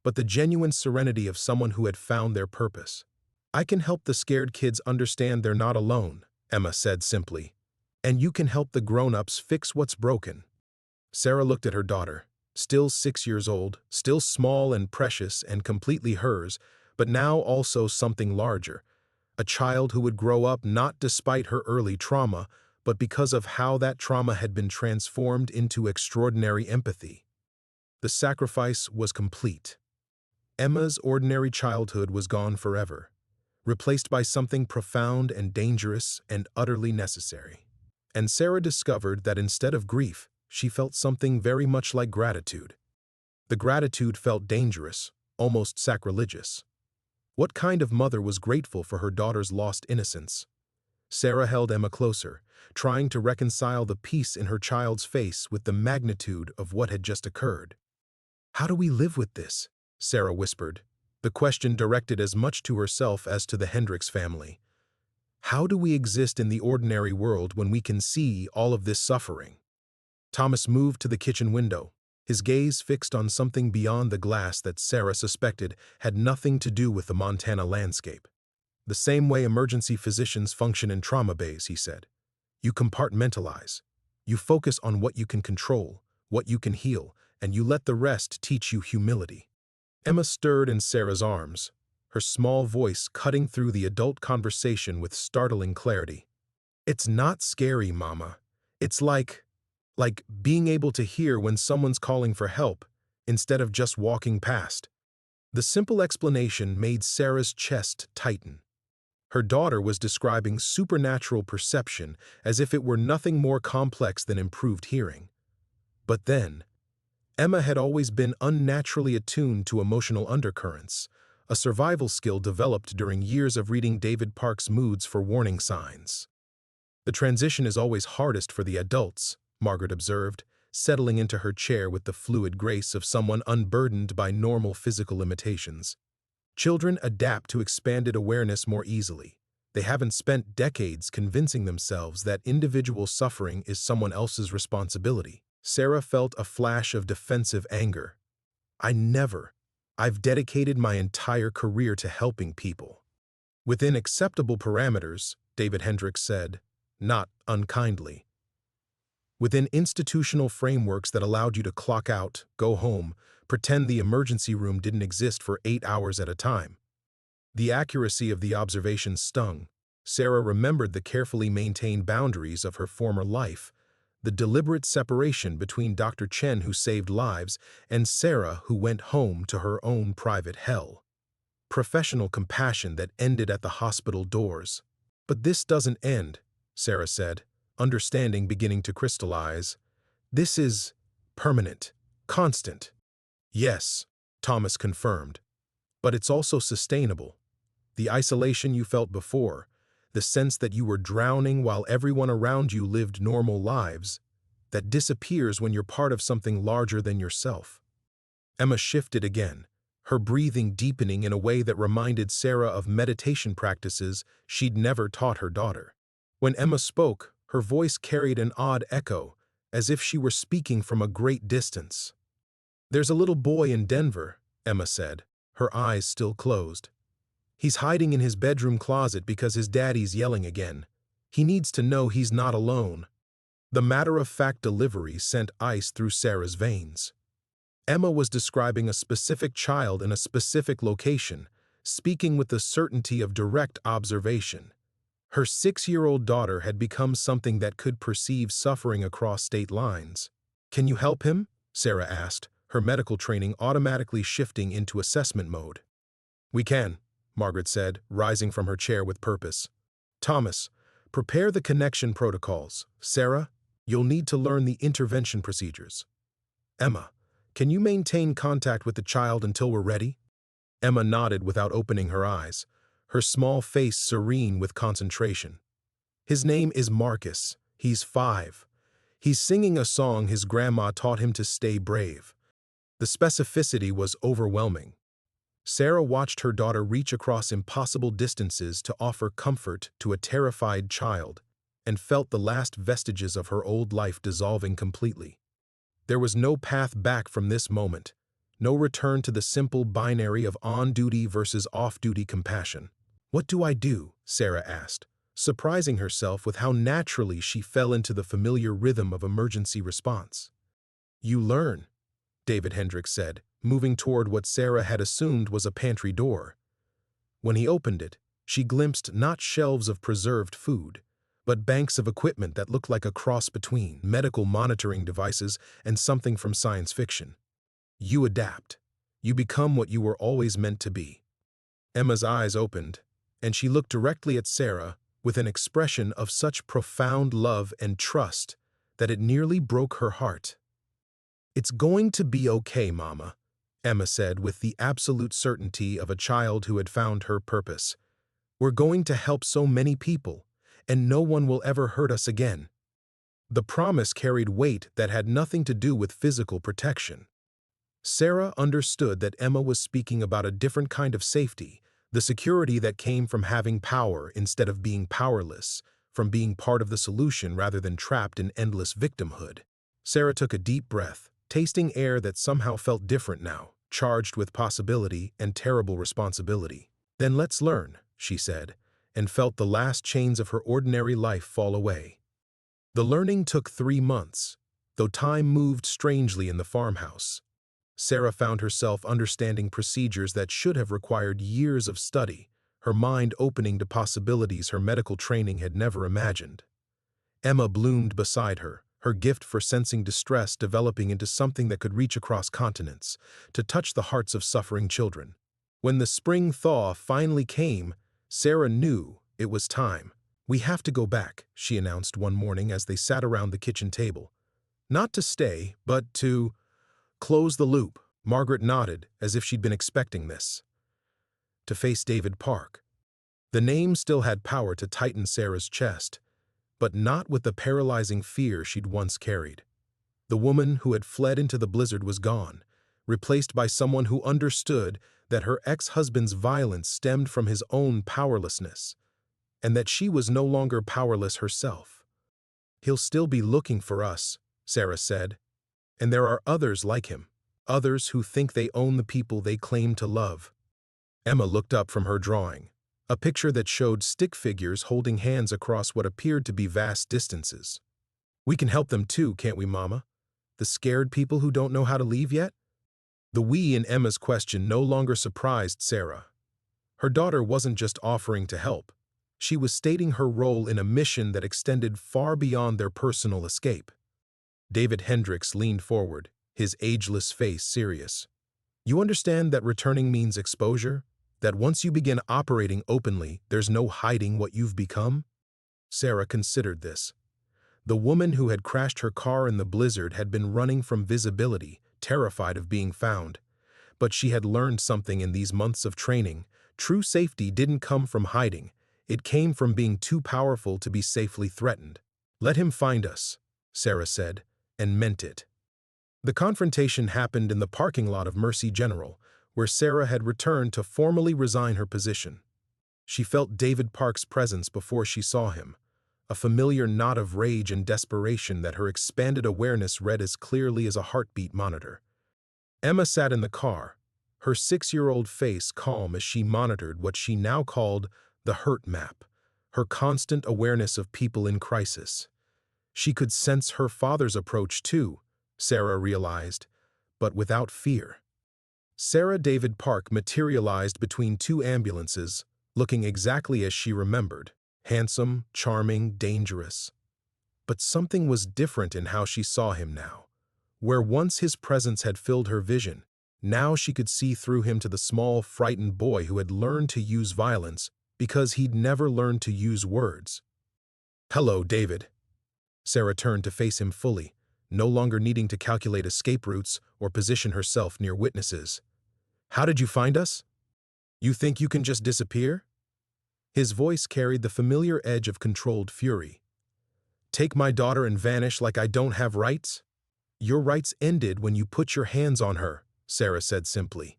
but the genuine serenity of someone who had found their purpose. "I can help the scared kids understand they're not alone," Emma said simply. "And you can help the grown-ups fix what's broken." Sarah looked at her daughter, still 6 years old, still small and precious and completely hers, but now also something larger. A child who would grow up not despite her early trauma, but because of how that trauma had been transformed into extraordinary empathy. The sacrifice was complete. Emma's ordinary childhood was gone forever, replaced by something profound and dangerous and utterly necessary. And Sarah discovered that instead of grief, she felt something very much like gratitude. The gratitude felt dangerous, almost sacrilegious. What kind of mother was grateful for her daughter's lost innocence? Sarah held Emma closer, trying to reconcile the peace in her child's face with the magnitude of what had just occurred. "How do we live with this?" Sarah whispered, the question directed as much to herself as to the Hendricks family. "How do we exist in the ordinary world when we can see all of this suffering?" Thomas moved to the kitchen window, his gaze fixed on something beyond the glass that Sarah suspected had nothing to do with the Montana landscape. "The same way emergency physicians function in trauma bays," he said. "You compartmentalize. You focus on what you can control, what you can heal, and you let the rest teach you humility." Emma stirred in Sarah's arms, her small voice cutting through the adult conversation with startling clarity. "It's not scary, Mama. It's like being able to hear when someone's calling for help instead of just walking past." The simple explanation made Sarah's chest tighten. Her daughter was describing supernatural perception as if it were nothing more complex than improved hearing. But then, Emma had always been unnaturally attuned to emotional undercurrents, a survival skill developed during years of reading David Park's moods for warning signs. "The transition is always hardest for the adults," Margaret observed, settling into her chair with the fluid grace of someone unburdened by normal physical limitations. "Children adapt to expanded awareness more easily. They haven't spent decades convincing themselves that individual suffering is someone else's responsibility." Sarah felt a flash of defensive anger. I've dedicated my entire career to helping people." "Within acceptable parameters," David Hendricks said, not unkindly. "Within institutional frameworks that allowed you to clock out, go home, pretend the emergency room didn't exist for 8 hours at a time." The accuracy of the observation stung. Sarah remembered the carefully maintained boundaries of her former life, the deliberate separation between Dr. Chen, who saved lives, and Sarah, who went home to her own private hell. Professional compassion that ended at the hospital doors. "But this doesn't end," Sarah said, understanding beginning to crystallize. "This is permanent, constant." "Yes," Thomas confirmed, "but it's also sustainable. The isolation you felt before, the sense that you were drowning while everyone around you lived normal lives, that disappears when you're part of something larger than yourself." Emma shifted again, her breathing deepening in a way that reminded Sarah of meditation practices she'd never taught her daughter. When Emma spoke, her voice carried an odd echo, as if she were speaking from a great distance. "There's a little boy in Denver," Emma said, her eyes still closed. "He's hiding in his bedroom closet because his daddy's yelling again. He needs to know he's not alone." The matter-of-fact delivery sent ice through Sarah's veins. Emma was describing a specific child in a specific location, speaking with the certainty of direct observation. Her 6-year-old daughter had become something that could perceive suffering across state lines. "Can you help him?" Sarah asked, her medical training automatically shifting into assessment mode. "We can," Margaret said, rising from her chair with purpose. "Thomas, prepare the connection protocols. Sarah, you'll need to learn the intervention procedures. Emma, can you maintain contact with the child until we're ready?" Emma nodded without opening her eyes, her small face serene with concentration. "His name is Marcus. He's 5. He's singing a song his grandma taught him to stay brave. The specificity was overwhelming. Sarah watched her daughter reach across impossible distances to offer comfort to a terrified child and felt the last vestiges of her old life dissolving completely. There was no path back from this moment, no return to the simple binary of on-duty versus off-duty compassion. "What do I do?" Sarah asked, surprising herself with how naturally she fell into the familiar rhythm of emergency response. "You learn," David Hendricks said, moving toward what Sarah had assumed was a pantry door. When he opened it, she glimpsed not shelves of preserved food, but banks of equipment that looked like a cross between medical monitoring devices and something from science fiction. "You adapt. You become what you were always meant to be." Emma's eyes opened, and she looked directly at Sarah with an expression of such profound love and trust that it nearly broke her heart. "It's going to be okay, Mama," Emma said with the absolute certainty of a child who had found her purpose. "We're going to help so many people, and no one will ever hurt us again." The promise carried weight that had nothing to do with physical protection. Sarah understood that Emma was speaking about a different kind of safety, the security that came from having power instead of being powerless, from being part of the solution rather than trapped in endless victimhood. Sarah took a deep breath, tasting air that somehow felt different now, charged with possibility and terrible responsibility. "Then let's learn," she said, and felt the last chains of her ordinary life fall away. The learning took 3 months, though time moved strangely in the farmhouse. Sarah found herself understanding procedures that should have required years of study, her mind opening to possibilities her medical training had never imagined. Emma bloomed beside her, her gift for sensing distress developing into something that could reach across continents, to touch the hearts of suffering children. When the spring thaw finally came, Sarah knew it was time. "We have to go back," she announced one morning as they sat around the kitchen table. "Not to stay, but to close the loop." Margaret nodded, as if she'd been expecting this. To face David Park. The name still had power to tighten Sarah's chest, but not with the paralyzing fear she'd once carried. The woman who had fled into the blizzard was gone, replaced by someone who understood that her ex-husband's violence stemmed from his own powerlessness, and that she was no longer powerless herself. "He'll still be looking for us," Sarah said, "and there are others like him, others who think they own the people they claim to love." Emma looked up from her drawing, a picture that showed stick figures holding hands across what appeared to be vast distances. "We can help them too, can't we, Mama? The scared people who don't know how to leave yet?" The "we" in Emma's question no longer surprised Sarah. Her daughter wasn't just offering to help. She was stating her role in a mission that extended far beyond their personal escape. David Hendricks leaned forward, his ageless face serious. "You understand that returning means exposure? That once you begin operating openly, there's no hiding what you've become?" Sarah considered this. The woman who had crashed her car in the blizzard had been running from visibility, terrified of being found. But she had learned something in these months of training. True safety didn't come from hiding. It came from being too powerful to be safely threatened. "Let him find us," Sarah said, and meant it. The confrontation happened in the parking lot of Mercy General, where Sarah had returned to formally resign her position. She felt David Park's presence before she saw him, a familiar knot of rage and desperation that her expanded awareness read as clearly as a heartbeat monitor. Emma sat in the car, her 6-year-old face calm as she monitored what she now called the hurt map, her constant awareness of people in crisis. She could sense her father's approach too, Sarah realized, but without fear. Sarah David Park materialized between 2 ambulances, looking exactly as she remembered, handsome, charming, dangerous. But something was different in how she saw him now. Where once his presence had filled her vision, now she could see through him to the small, frightened boy who had learned to use violence because he'd never learned to use words. "Hello, David." Sarah turned to face him fully, no longer needing to calculate escape routes or position herself near witnesses. "How did you find us? You think you can just disappear?" His voice carried the familiar edge of controlled fury. Take my daughter and vanish like I don't have rights? Your rights ended when you put your hands on her, Sarah said simply.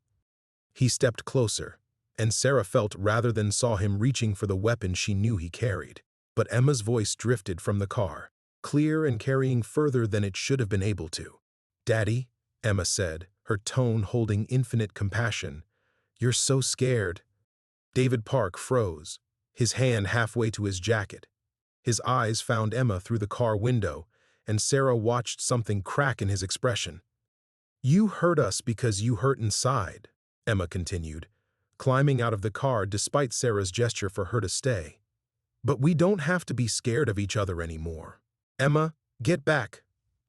He stepped closer, and Sarah felt rather than saw him reaching for the weapon she knew he carried. But Emma's voice drifted from the car, clear and carrying further than it should have been able to. Daddy, Emma said, her tone holding infinite compassion, you're so scared. David Park froze, his hand halfway to his jacket. His eyes found Emma through the car window, and Sarah watched something crack in his expression. You hurt us because you hurt inside, Emma continued, climbing out of the car despite Sarah's gesture for her to stay. But we don't have to be scared of each other anymore. Emma, get back,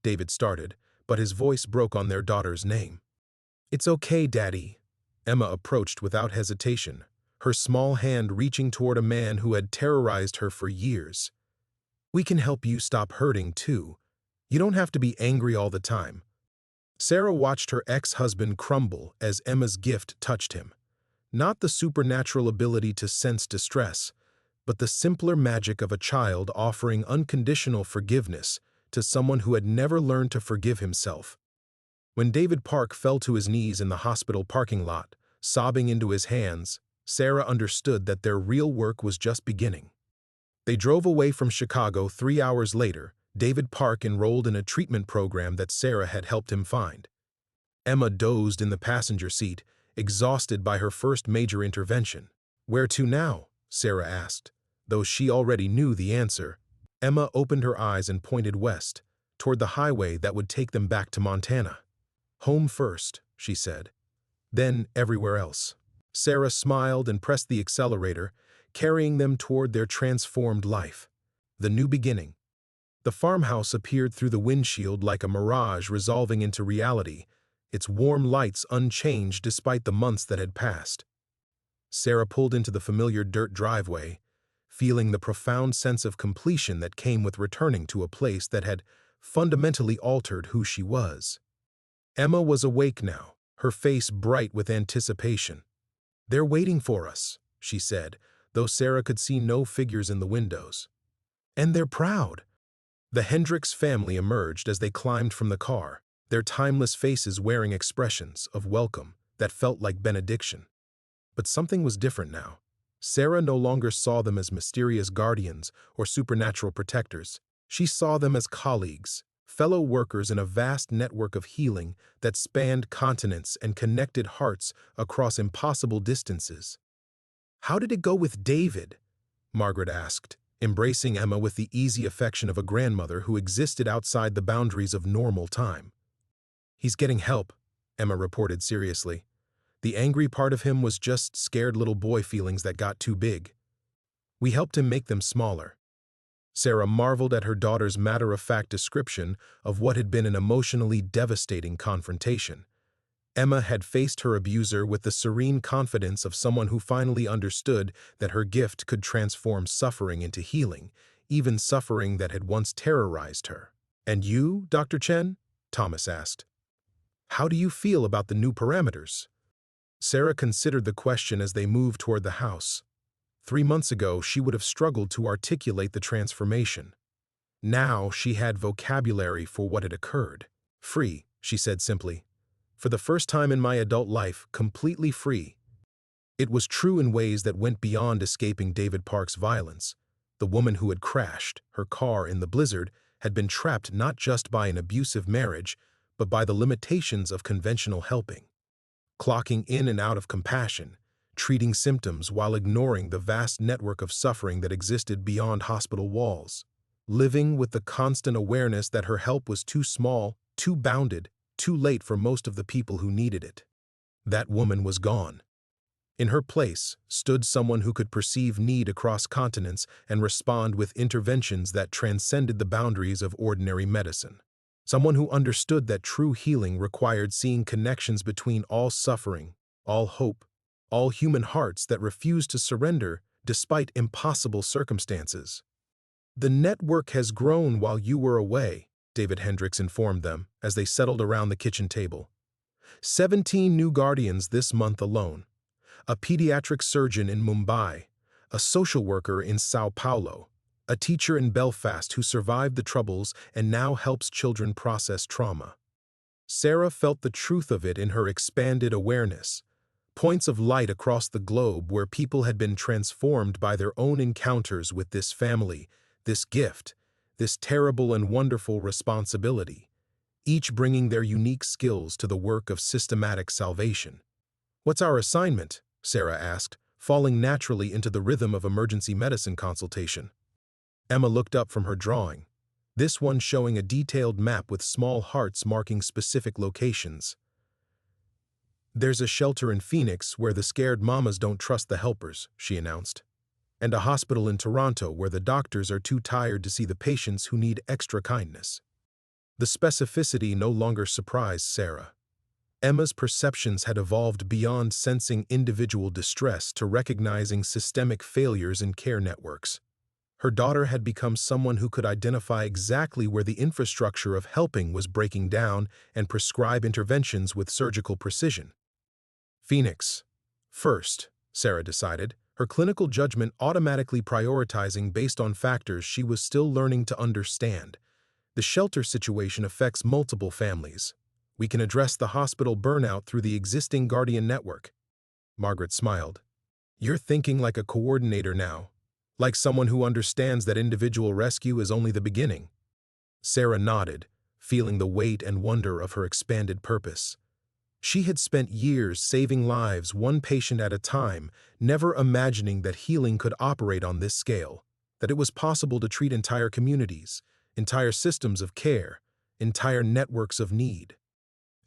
David started, but his voice broke on their daughter's name. It's okay, Daddy. Emma approached without hesitation, her small hand reaching toward a man who had terrorized her for years. We can help you stop hurting, too. You don't have to be angry all the time. Sarah watched her ex-husband crumble as Emma's gift touched him. Not the supernatural ability to sense distress, but the simpler magic of a child offering unconditional forgiveness to someone who had never learned to forgive himself. When David Park fell to his knees in the hospital parking lot, sobbing into his hands, Sarah understood that their real work was just beginning. They drove away from Chicago 3 hours later. David Park enrolled in a treatment program that Sarah had helped him find. Emma dozed in the passenger seat, exhausted by her first major intervention. Where to now? Sarah asked, though she already knew the answer. Emma opened her eyes and pointed west, toward the highway that would take them back to Montana. Home first, she said. Then everywhere else. Sarah smiled and pressed the accelerator, carrying them toward their transformed life. The new beginning. The farmhouse appeared through the windshield like a mirage resolving into reality, its warm lights unchanged despite the months that had passed. Sarah pulled into the familiar dirt driveway, feeling the profound sense of completion that came with returning to a place that had fundamentally altered who she was. Emma was awake now, her face bright with anticipation. They're waiting for us, she said, though Sarah could see no figures in the windows. And they're proud. The Hendricks family emerged as they climbed from the car, their timeless faces wearing expressions of welcome that felt like benediction. But something was different now. Sarah no longer saw them as mysterious guardians or supernatural protectors. She saw them as colleagues, fellow workers in a vast network of healing that spanned continents and connected hearts across impossible distances. How did it go with David? Margaret asked, embracing Emma with the easy affection of a grandmother who existed outside the boundaries of normal time. He's getting help, Emma reported seriously. The angry part of him was just scared little boy feelings that got too big. We helped him make them smaller. Sarah marveled at her daughter's matter-of-fact description of what had been an emotionally devastating confrontation. Emma had faced her abuser with the serene confidence of someone who finally understood that her gift could transform suffering into healing, even suffering that had once terrorized her. And you, Dr. Chen? Thomas asked. How do you feel about the new parameters? Sarah considered the question as they moved toward the house. 3 months ago, she would have struggled to articulate the transformation. Now she had vocabulary for what had occurred. Free, she said simply. For the first time in my adult life, completely free. It was true in ways that went beyond escaping David Park's violence. The woman who had crashed her car in the blizzard had been trapped not just by an abusive marriage, but by the limitations of conventional helping. Clocking in and out of compassion, treating symptoms while ignoring the vast network of suffering that existed beyond hospital walls. Living with the constant awareness that her help was too small, too bounded, too late for most of the people who needed it. That woman was gone. In her place stood someone who could perceive need across continents and respond with interventions that transcended the boundaries of ordinary medicine. Someone who understood that true healing required seeing connections between all suffering, all hope, all human hearts that refused to surrender despite impossible circumstances. The network has grown while you were away, David Hendricks informed them as they settled around the kitchen table. 17 new guardians this month alone. A pediatric surgeon in Mumbai, a social worker in Sao Paulo, a teacher in Belfast who survived the Troubles and now helps children process trauma. Sarah felt the truth of it in her expanded awareness. Points of light across the globe where people had been transformed by their own encounters with this family, this gift, this terrible and wonderful responsibility, each bringing their unique skills to the work of systematic salvation. "What's our assignment?" Sarah asked, falling naturally into the rhythm of emergency medicine consultation. Emma looked up from her drawing, this one showing a detailed map with small hearts marking specific locations. "There's a shelter in Phoenix where the scared mamas don't trust the helpers," she announced, "and a hospital in Toronto where the doctors are too tired to see the patients who need extra kindness." The specificity no longer surprised Sarah. Emma's perceptions had evolved beyond sensing individual distress to recognizing systemic failures in care networks. Her daughter had become someone who could identify exactly where the infrastructure of helping was breaking down and prescribe interventions with surgical precision. Phoenix. First, Sarah decided, her clinical judgment automatically prioritizing based on factors she was still learning to understand. The shelter situation affects multiple families. We can address the hospital burnout through the existing Guardian network. Margaret smiled. "You're thinking like a coordinator now, like someone who understands that individual rescue is only the beginning." Sarah nodded, feeling the weight and wonder of her expanded purpose. She had spent years saving lives one patient at a time, never imagining that healing could operate on this scale, that it was possible to treat entire communities, entire systems of care, entire networks of need.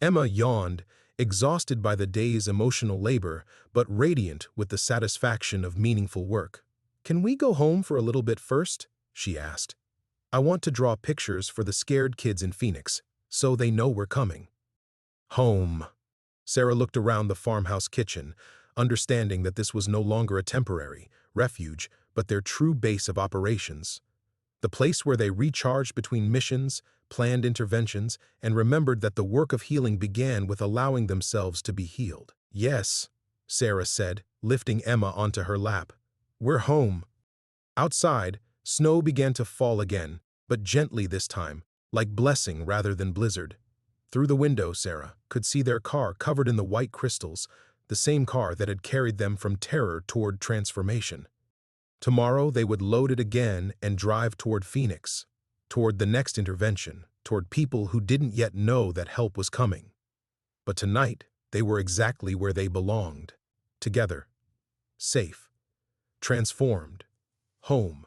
Emma yawned, exhausted by the day's emotional labor, but radiant with the satisfaction of meaningful work. "Can we go home for a little bit first?" she asked. "I want to draw pictures for the scared kids in Phoenix, so they know we're coming." Home. Sarah looked around the farmhouse kitchen, understanding that this was no longer a temporary refuge, but their true base of operations. The place where they recharged between missions, planned interventions, and remembered that the work of healing began with allowing themselves to be healed. "Yes," Sarah said, lifting Emma onto her lap. "We're home." Outside, snow began to fall again, but gently this time, like blessing rather than blizzard. Through the window, Sarah could see their car covered in the white crystals, the same car that had carried them from terror toward transformation. Tomorrow they would load it again and drive toward Phoenix, toward the next intervention, toward people who didn't yet know that help was coming. But tonight, they were exactly where they belonged. Together. Safe. Transformed. Home.